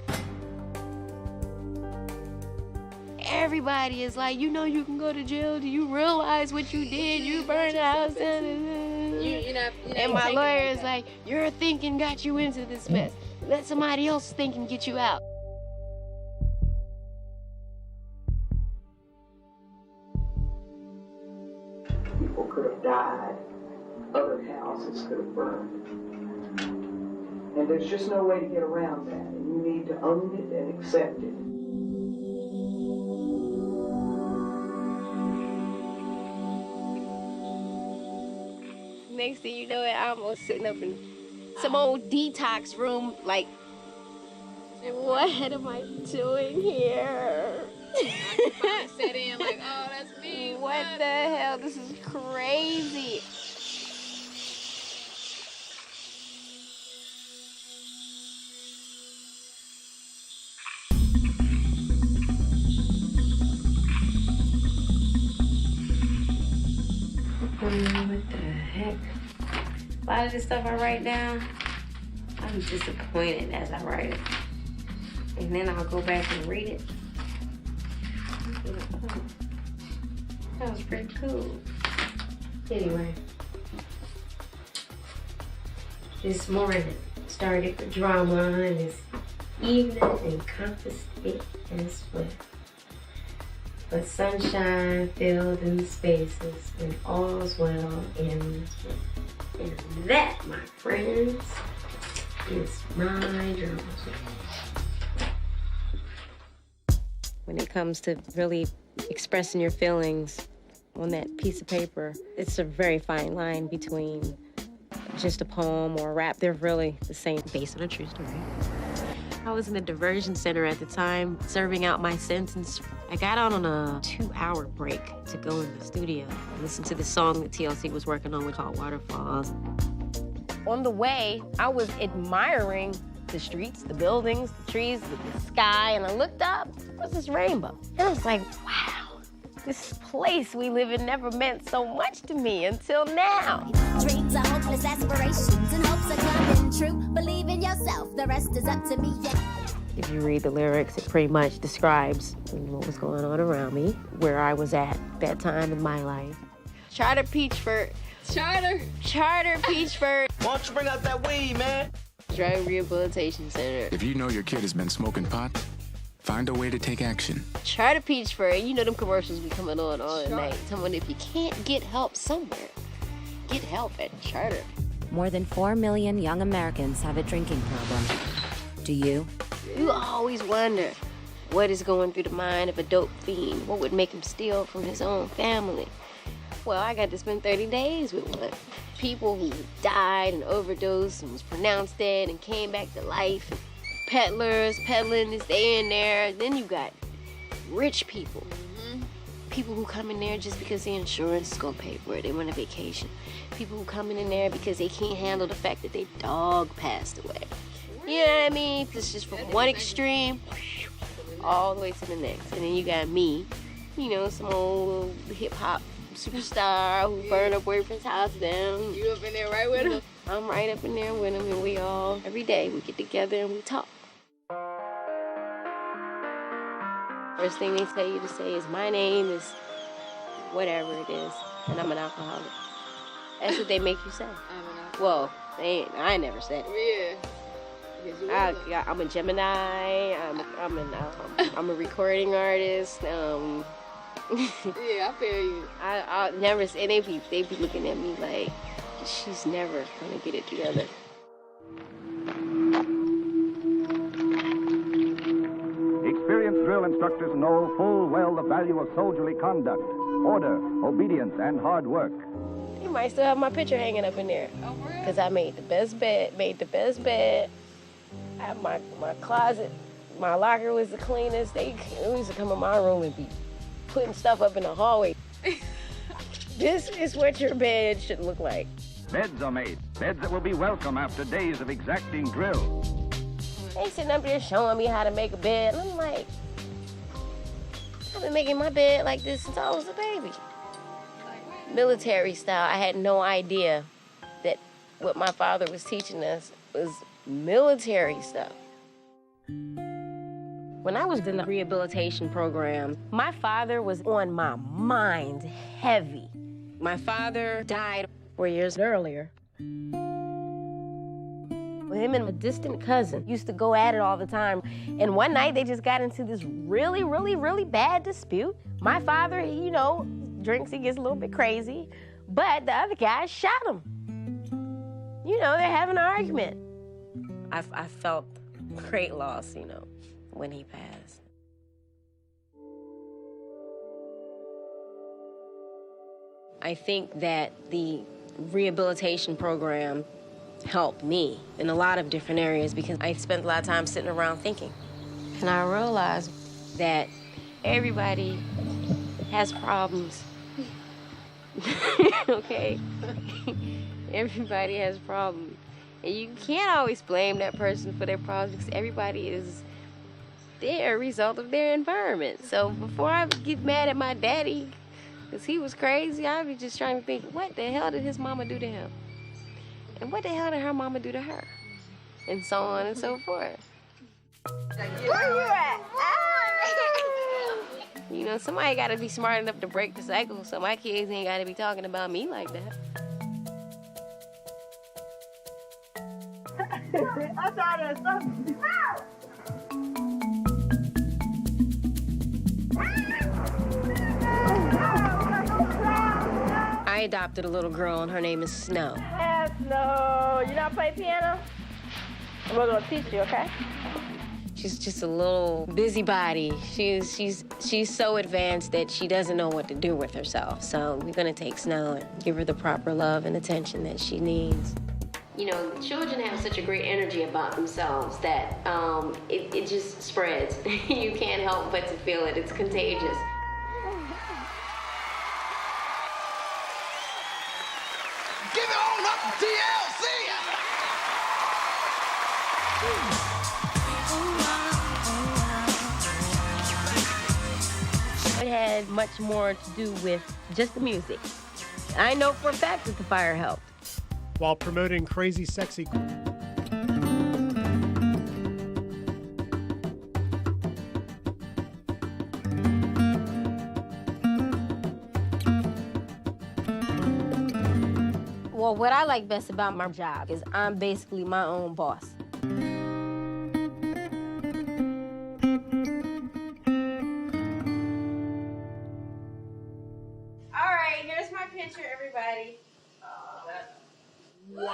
Everybody is like, you can go to jail. Do you realize what you did? You burned the house down. And my lawyer is like, your thinking got you into this mess. Let somebody else's thinking get you out. could have died. Other houses could have burned. And there's just no way to get around that. And you need to own it and accept it. Next thing you know, I'm almost sitting up in some old detox room, like, what am I doing here? I sat in like, oh, that's me. What the hell? This is crazy. What the heck? A lot of this stuff I write down, I'm disappointed as I write it. And then I'll go back and read it. Oh, that was pretty cool. Anyway, this morning started the drama, and this evening encompassed it as well. But sunshine filled in the spaces, and all's well in this world. And that, my friends, is my drama. When it comes to really expressing your feelings on that piece of paper, it's a very fine line between just a poem or a rap. They're really the same, based on a true story. I was in the diversion center at the time, serving out my sentence. I got out on a 2-hour break to go in the studio and listen to the song that TLC was working on, called Waterfalls. On the way, I was admiring the streets, the buildings, the trees, the sky, and I looked up, there was this rainbow. And I was like, wow, this place we live in never meant so much to me until now. Dreams are hopeless aspirations and hopes are coming true. Believe in yourself, the rest is up to me. If you read the lyrics, it pretty much describes what was going on around me, where I was at that time in my life. Charter Peachford. Charter Peachford. Why don't you bring out that weed, man? Drug Rehabilitation Center. If you know your kid has been smoking pot, find a way to take action. Charter Peachford. You know them commercials be coming on all the night. Someone, if you can't get help somewhere, get help at Charter. More than 4 million young Americans have a drinking problem. Do you? You always wonder what is going through the mind of a dope fiend. What would make him steal from his own family? Well, I got to spend 30 days with one. People who died and overdosed and was pronounced dead and came back to life. And peddlers peddling this day and there. Then you got rich people. People who come in there just because the insurance is going to pay for it. They want a vacation. People who come in there because they can't handle the fact that their dog passed away. You know what I mean? It's just from one extreme all the way to the next. And then you got me, you know, some old hip-hop superstar who burned her boyfriend's house down. You up in there right with him? I'm right up in there with him, and we all, every day, we get together and we talk. First thing they tell you to say is, my name is whatever it is, and I'm an alcoholic. That's what they make you say. Well, I never said it. Yeah. I'm a Gemini. I'm a recording artist. Yeah, I feel you. I'll never say. They be looking at me like she's never gonna get it together. Experienced drill instructors know full well the value of soldierly conduct, order, obedience, and hard work. You might still have my picture hanging up in there. Oh, really? Because I made the best bed. I have my closet. My locker was the cleanest. They used to come in my room and be putting stuff up in the hallway. This is what your bed should look like. Beds are made. Beds that will be welcome after days of exacting drill. They sitting up there showing me how to make a bed. And I'm like, I've been making my bed like this since I was a baby. Military style. I had no idea that what my father was teaching us was military stuff. When I was in the rehabilitation program, my father was on my mind heavy. My father died 4 years earlier. Him and a distant cousin used to go at it all the time. And one night they just got into this really, really, really bad dispute. My father, he, drinks, he gets a little bit crazy. But the other guy shot him. You know, they're having an argument. I felt great loss, you know, when he passed. I think that the rehabilitation program helped me in a lot of different areas because I spent a lot of time sitting around thinking. And I realized that everybody has problems. Okay? Everybody has problems. And you can't always blame that person for their problems because they're a result of their environment. So before I get mad at my daddy because he was crazy, I'd be just trying to think, what the hell did his mama do to him? And what the hell did her mama do to her? And so on and so forth. Where you at? You know, somebody got to be smart enough to break the cycle, so my kids ain't got to be talking about me like that. I thought it was something. I adopted a little girl, and her name is Snow. Snow. You not play piano? We're gonna teach you, okay? She's just a little busybody. She's so advanced that she doesn't know what to do with herself. So we're gonna take Snow and give her the proper love and attention that she needs. You know, children have such a great energy about themselves that it just spreads. You can't help but to feel it. It's contagious. Give it on up, TLC! It had much more to do with just the music. I know for a fact that the fire helped. While promoting Crazy Sexy. Well, what I like best about my job is I'm basically my own boss. All right, here's my picture, everybody. Wow.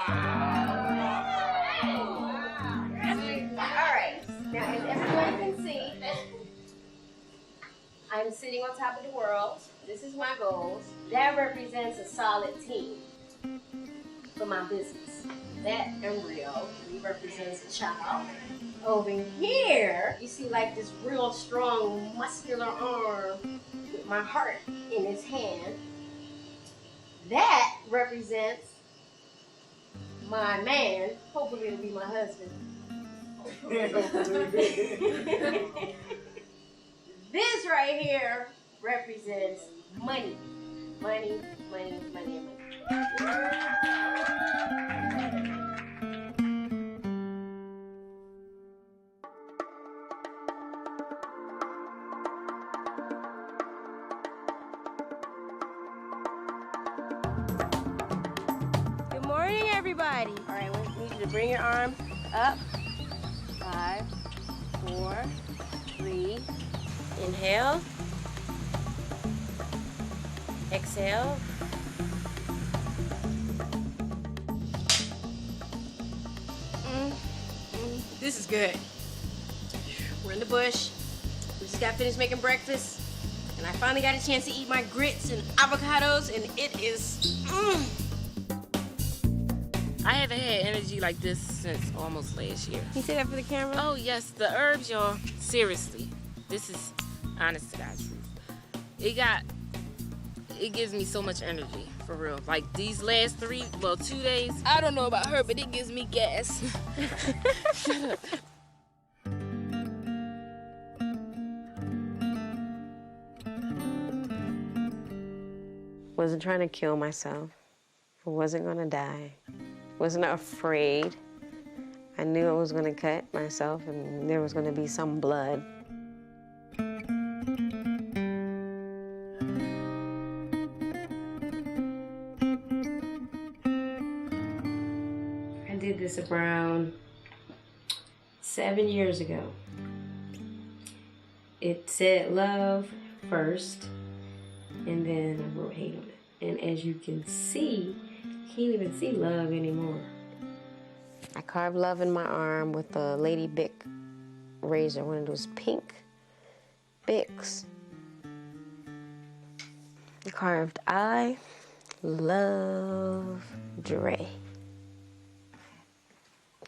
All right, now as everyone can see, I'm sitting on top of the world. This is my goals. That represents a solid team for my business. That embryo represents a child. Over here, you see like this real strong, muscular arm with my heart in his hand. That represents my man. Hopefully it'll be my husband. This right here represents money. Money, money, money, money. Good morning, everybody. All right, we need you to bring your arms up. 5, 4, 3. Inhale. Exhale. This is good. We're in the bush. We just got finished making breakfast. And I finally got a chance to eat my grits and avocados, and it is, I haven't had energy like this since almost last year. Can you say that for the camera? Oh, yes. The herbs, y'all. Seriously. This is honest to God's truth. It gives me so much energy, for real. Like these last 2 days, I don't know about her, but it gives me gas. Shut up. Wasn't trying to kill myself. I wasn't gonna die. Wasn't afraid. I knew I was gonna cut myself and there was gonna be some blood. I did this around 7 years ago. It said love first, and then I wrote hate on it. And as you can see, you can't even see love anymore. I carved love in my arm with a Lady Bic razor, one of those pink Bics. I carved I love Dre.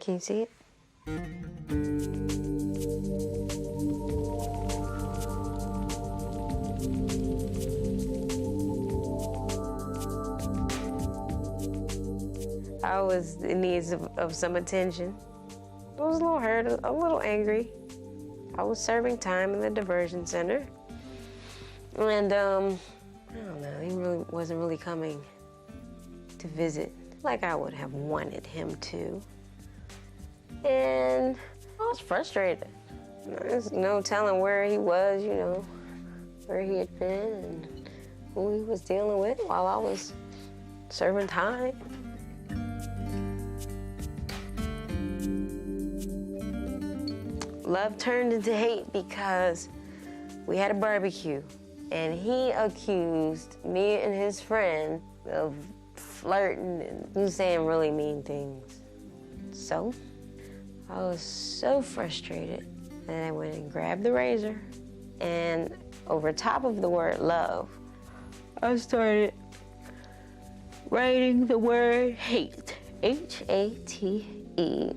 Can you see it? I was in need of some attention. I was a little hurt, a little angry. I was serving time in the diversion center. And, I don't know, he really wasn't really coming to visit like I would have wanted him to. And I was frustrated. There's no telling where he was, you know, where he had been and who he was dealing with while I was serving time. Love turned into hate because we had a barbecue and he accused me and his friend of flirting and he was saying really mean things. So I was so frustrated that I went and grabbed the razor and over top of the word love, I started writing the word hate, H-A-T-E.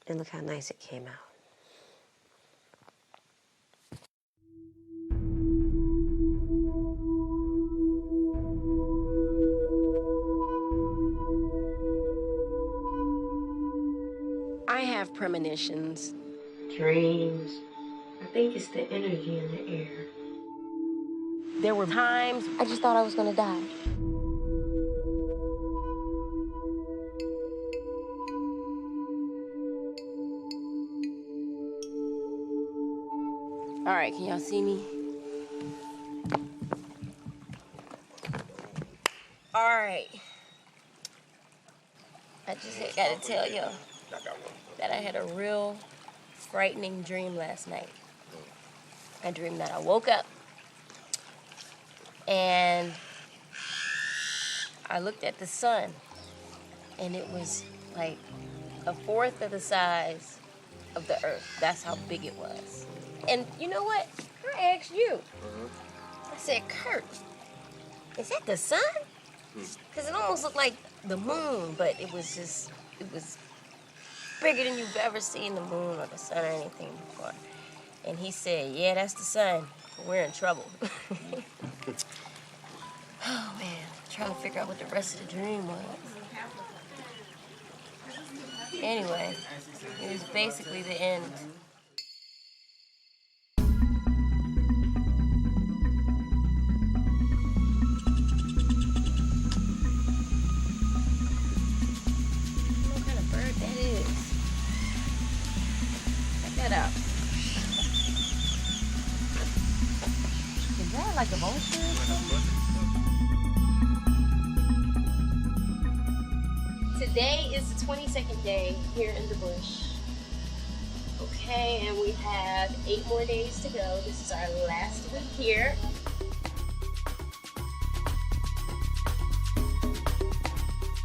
And look how nice it came out. I have premonitions. Dreams. I think it's the energy in the air. There were times I just thought I was gonna die. All right, can y'all see me? All right. I just gotta tell y'all that I had a real frightening dream last night. I dreamed that I woke up and I looked at the sun and it was like a fourth of the size of the earth. That's how big it was. And you know what? I asked you. I said, Kurt, is that the sun? Because it almost looked like the moon, but it was bigger than you've ever seen the moon or the sun or anything before. And he said, yeah, that's the sun. We're in trouble. Oh, man. Trying to figure out what the rest of the dream was. Anyway, it was basically the end. What kind of bird that is? Check that out. Is that like a vulture or something? Today is the 22nd day here in the bush. Okay, and we have 8 more days to go. This is our last week here.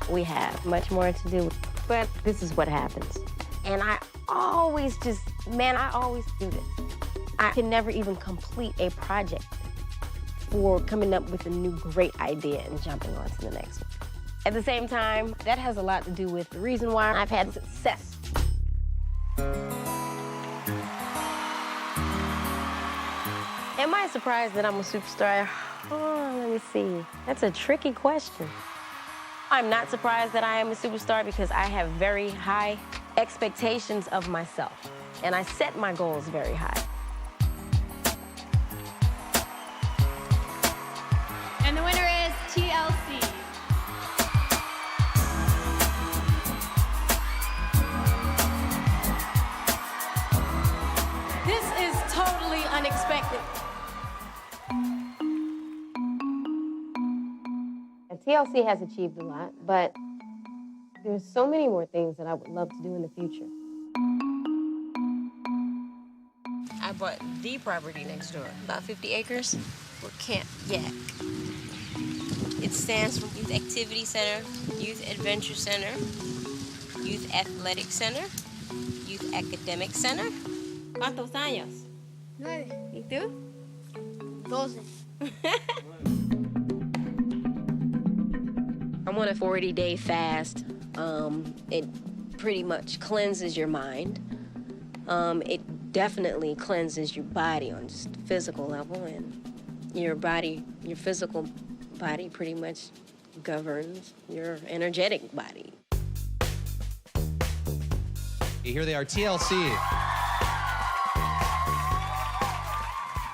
We have much more to do, but this is what happens. And I always do this. I can never even complete a project for coming up with a new great idea and jumping on to the next one. At the same time, that has a lot to do with the reason why I've had success. Am I surprised that I'm a superstar? Oh, let me see. That's a tricky question. I'm not surprised that I am a superstar because I have very high expectations of myself, and I set my goals very high. And the winner is TLC. This is totally unexpected. TLC has achieved a lot, but there's so many more things that I would love to do in the future. I bought the property next door, about 50 acres for Camp Yak. It stands for Youth Activity Center, Youth Adventure Center, Youth Athletic Center, Youth Academic Center. ¿Cuántos años? 9. ¿Y tú? 12. I'm on a 40-day fast. It pretty much cleanses your mind. It definitely cleanses your body on just a physical level, and your physical body pretty much governs your energetic body. Here they are, TLC.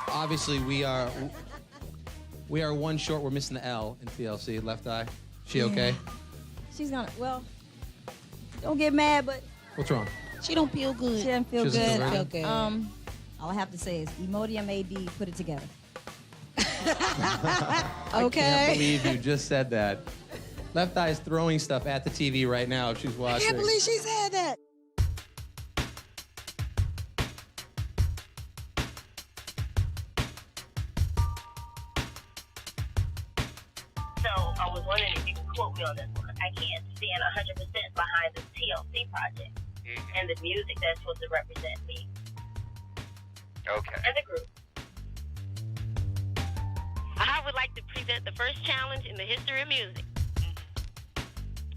Obviously, we are one short. We're missing the L in TLC. Left eye. She okay? She's gonna. Well, don't get mad, but What's wrong? she don't feel good. She doesn't feel She doesn't good. feel good? All I have to say is Imodium AD, put it together. I can't believe you just said that. Left eye's throwing stuff at the TV right now if she's I watching. can't believe she said that. So I was wondering if you could quote me on this one. I can't stand 100% behind the TLC project and the music that's supposed to represent me Okay. as a group. I would like to present the first challenge in the history of music.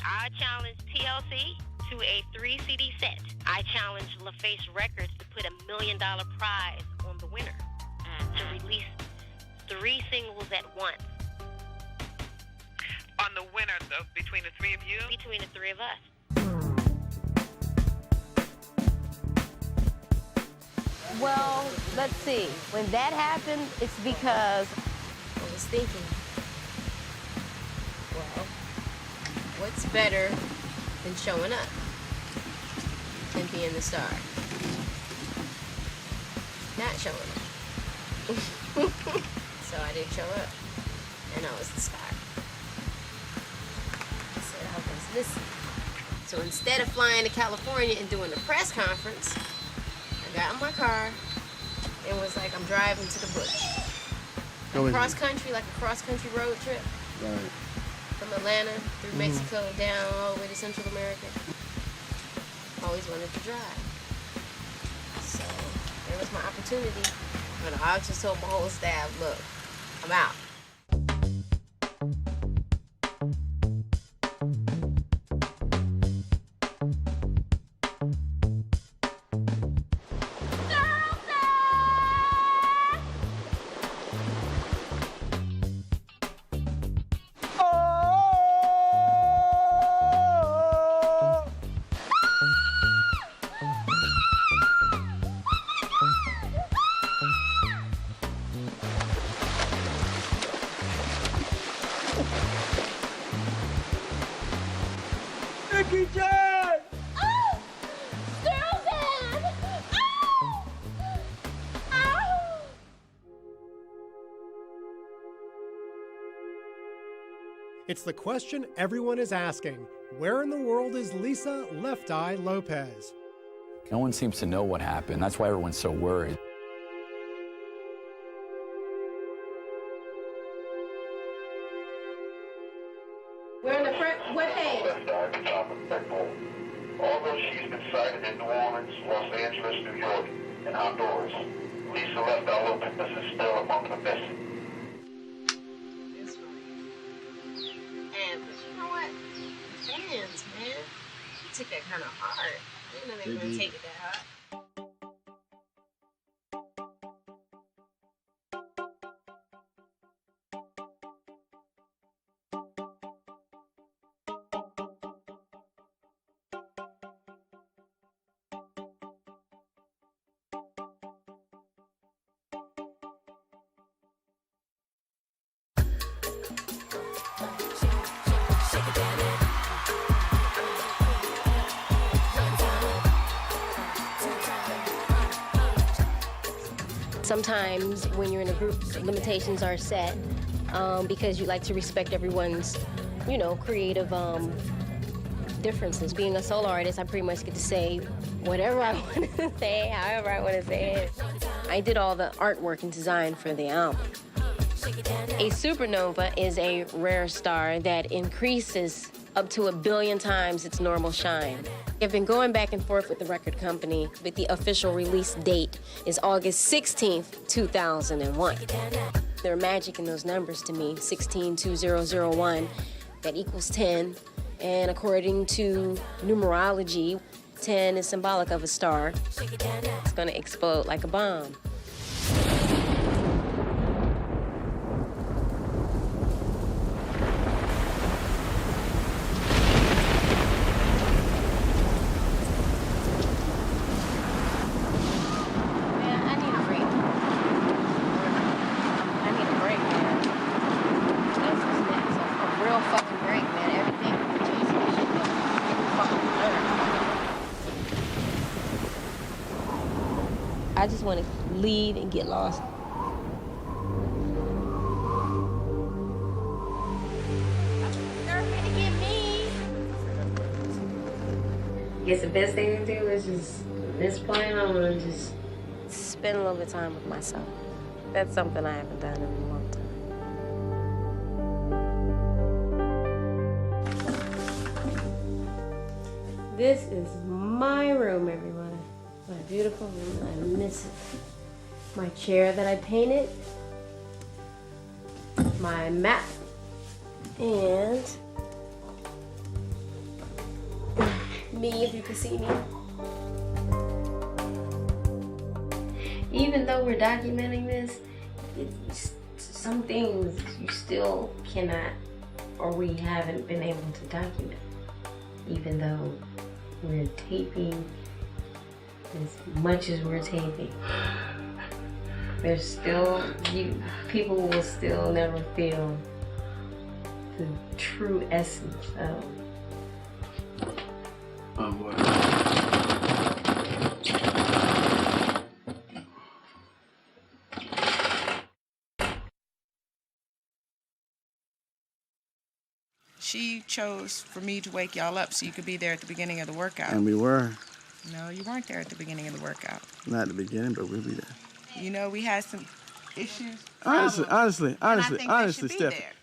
I challenge TLC to a 3-CD set. I challenge LaFace Records to put $1 million prize on the winner to release 3 singles at once. On the winner, though, between the three of you? Between the 3 of us. Well, let's see. When that happened, it's because I was thinking, well, what's better than showing up and being the star? Not showing up. So I didn't show up, and I was the star. I said I was listening. So instead of flying to California and doing a press conference, I got in my car and was like, I'm driving to the bush. Cross country, like a cross country road trip. Right. From Atlanta through Mexico down all the way to Central America. Always wanted to drive. So there was my opportunity. But I just told my whole staff, look, I'm out. Nicky J! Oh! Susan! Oh! Oh! It's the question everyone is asking. Where in the world is Lisa Left Eye Lopes? No one seems to know what happened. That's why everyone's so worried. We're in the front, what page? Although she's been sighted in New Orleans, Los Angeles, New York, and Honduras, Lisa Left Eye Lopes is still among the missing. This one. And, but you know what? Fans, man. You took that kind of hard. I didn't know they were going to take it that hard. Sometimes when you're in a group, limitations are set because you like to respect everyone's, you know, creative differences. Being a solo artist, I pretty much get to say whatever I want to say, however I want to say it. I did all the artwork and design for the album. A supernova is a rare star that increases up to 1 billion times its normal shine. I've been going back and forth with the record company, but the official release date is August 16th, 2001. There's magic in those numbers to me, 162001, that equals 10. And according to numerology, 10 is symbolic of a star. It's gonna explode like a bomb. I just want to leave and get lost. They're gonna get me. I guess the best thing to do is just this plan. I'm gonna just spend a little bit of time with myself. That's something I haven't done in a long time. This is my room, everyone. My beautiful room. I miss it. My chair that I painted. My map. And me, if you can see me. Even though we're documenting this, some things you still cannot, or we haven't been able to document. Even though we're taping as much as we're taping, there's still, people will still never feel the true essence of what? She chose for me to wake y'all up so you could be there at the beginning of the workout. And we were. No, you weren't there at the beginning of the workout. Not at the beginning, but we'll be there. You know, we had some issues. Honestly,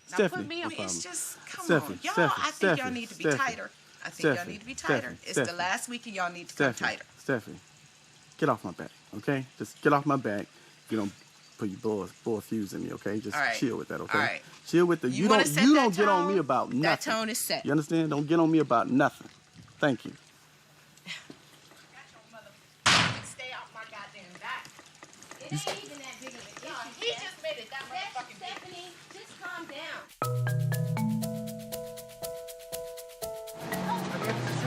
Stephanie. It's just, come on. Y'all, I think y'all need to be tighter. I think y'all need to be tighter. It's the last week and y'all need to come tighter. Stephanie, get off my back, okay? Just get off my back. You don't put your bull fuse in me, okay? Just chill with that, okay? All right. Chill with the, you don't get on me about nothing. That tone is set. You understand? Don't get on me about nothing. Thank you. Stay off my goddamn back. It ain't even that big of an issue. He just made it that motherfucking big. Stephanie, just calm down.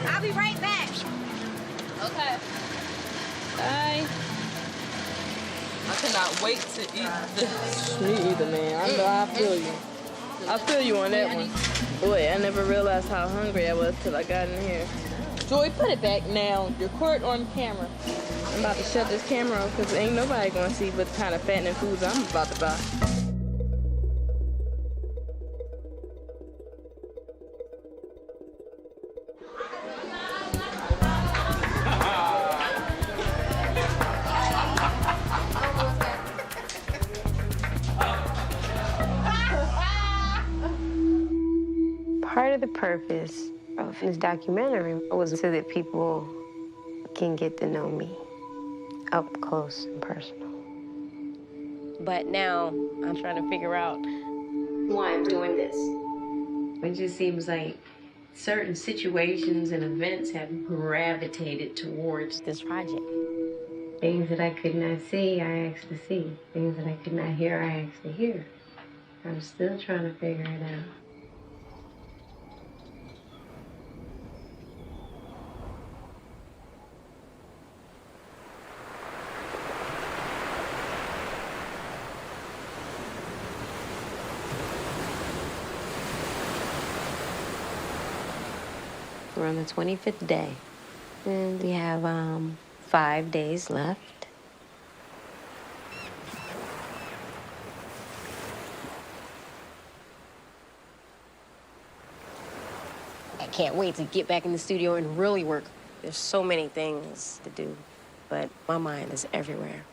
I'll be right back. Okay. Bye. I cannot wait to eat this. Me either, man. I know I feel you. I feel you on that one. Boy, I never realized how hungry I was till I got in here. Joy, put it back now. You're caught on camera. I'm about to shut this camera off because ain't nobody gonna see what kind of fattening foods I'm about to buy. Part of the purpose of this documentary was so that people can get to know me up close and personal. But now I'm trying to figure out why I'm doing this. It just seems like certain situations and events have gravitated towards this project. Things that I could not see, I asked to see. Things that I could not hear, I asked to hear. I'm still trying to figure it out. We're on the 25th day, and we have 5 days left. I can't wait to get back in the studio and really work. There's so many things to do, but my mind is everywhere.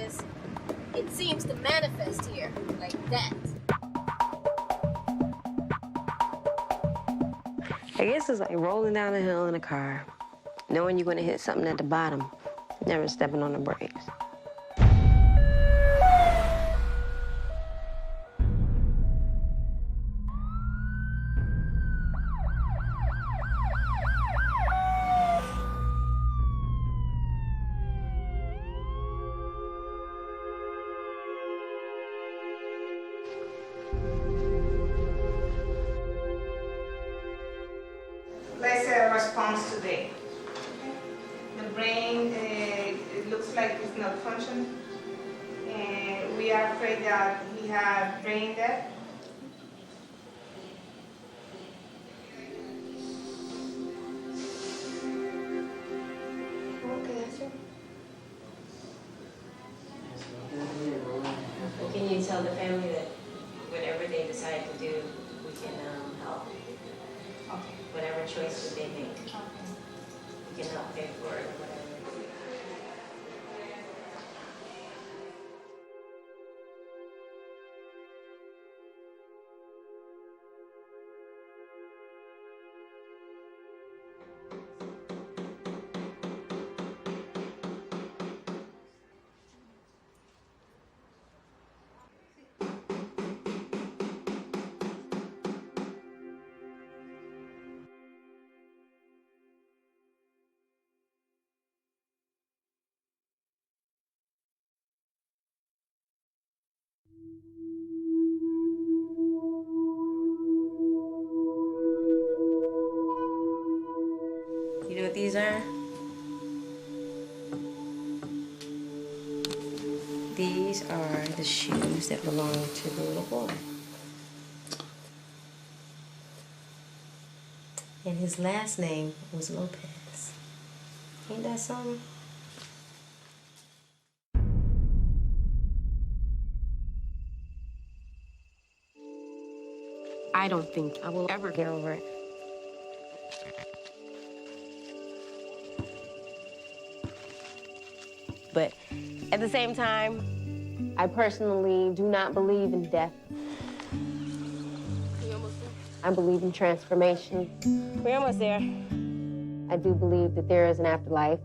is, it seems to manifest here, like that. I guess it's like rolling down a hill in a car, knowing you're gonna hit something at the bottom, never stepping on the brakes. Let's say a response today. The brain, it looks like it's not functioning. And we are afraid that he had brain death. Can you tell the family that whatever they decide to do, we can help? Okay. Whatever choices they make, we can help pay for it or whatever. You know what these are? These are the shoes that belong to the little boy. And his last name was Lopez. Ain't that something? I don't think I will ever get over it. But at the same time, I personally do not believe in death. I believe in transformation. We're almost there. I do believe that there is an afterlife.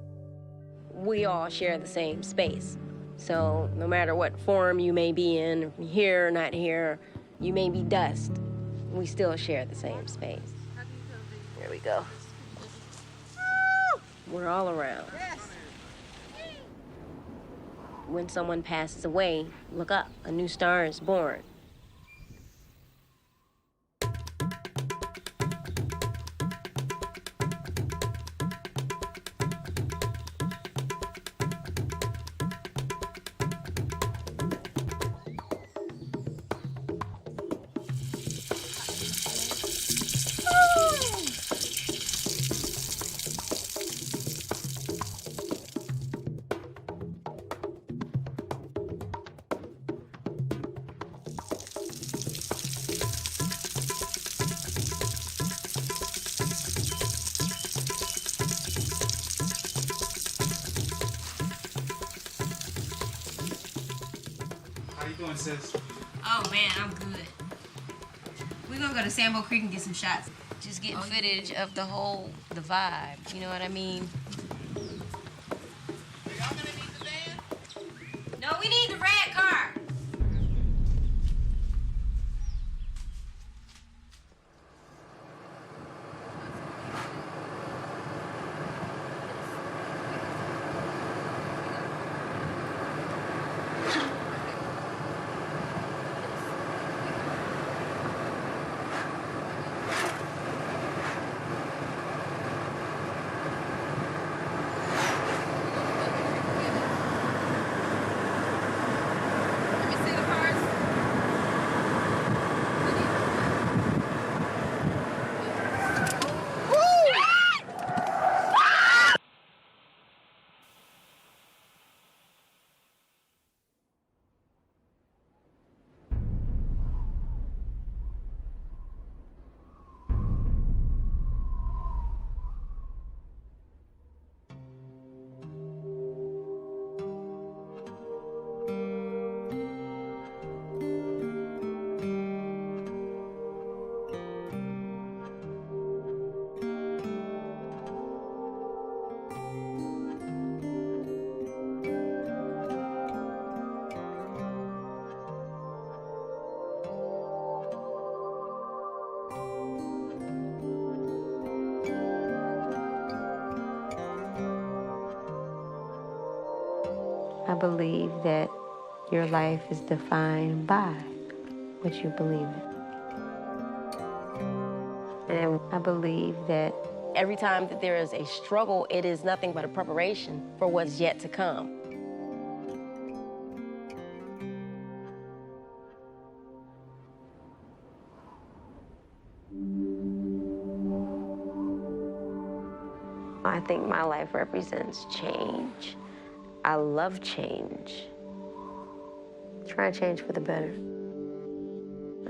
We all share the same space. So no matter what form you may be in, here or not here, you may be dust, we still share the same space. There we go. We're all around. When someone passes away, look up, a new star is born. Sis? Oh man, I'm good. We're gonna go to Sambo Creek and get some shots. Just getting footage of the vibe, you know what I mean? No, we need the red car. believe that your life is defined by what you believe in. And I believe that every time that there is a struggle, it is nothing but a preparation for what's yet to come. I think my life represents change. I love change. Try to change for the better.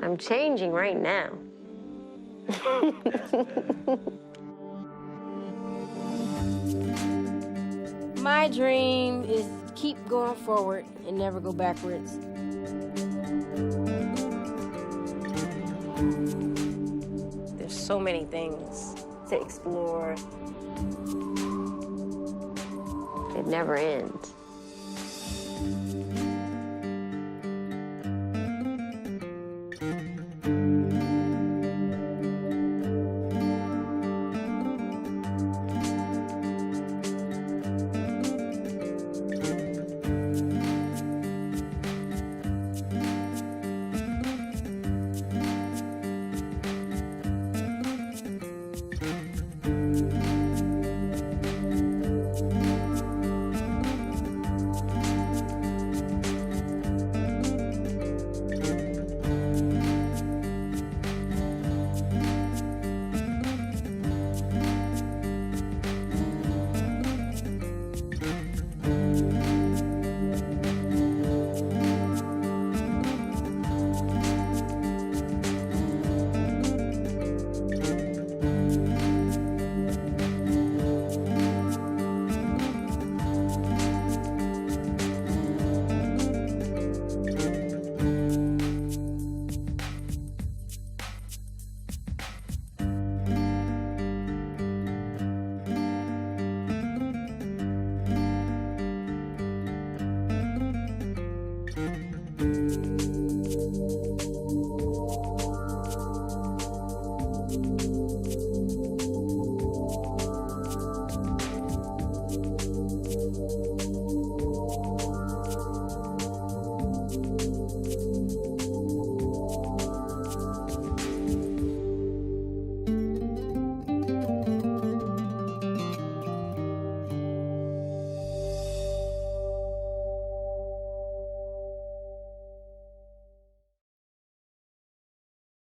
I'm changing right now. My dream is to keep going forward and never go backwards. There's so many things to explore. It never ends.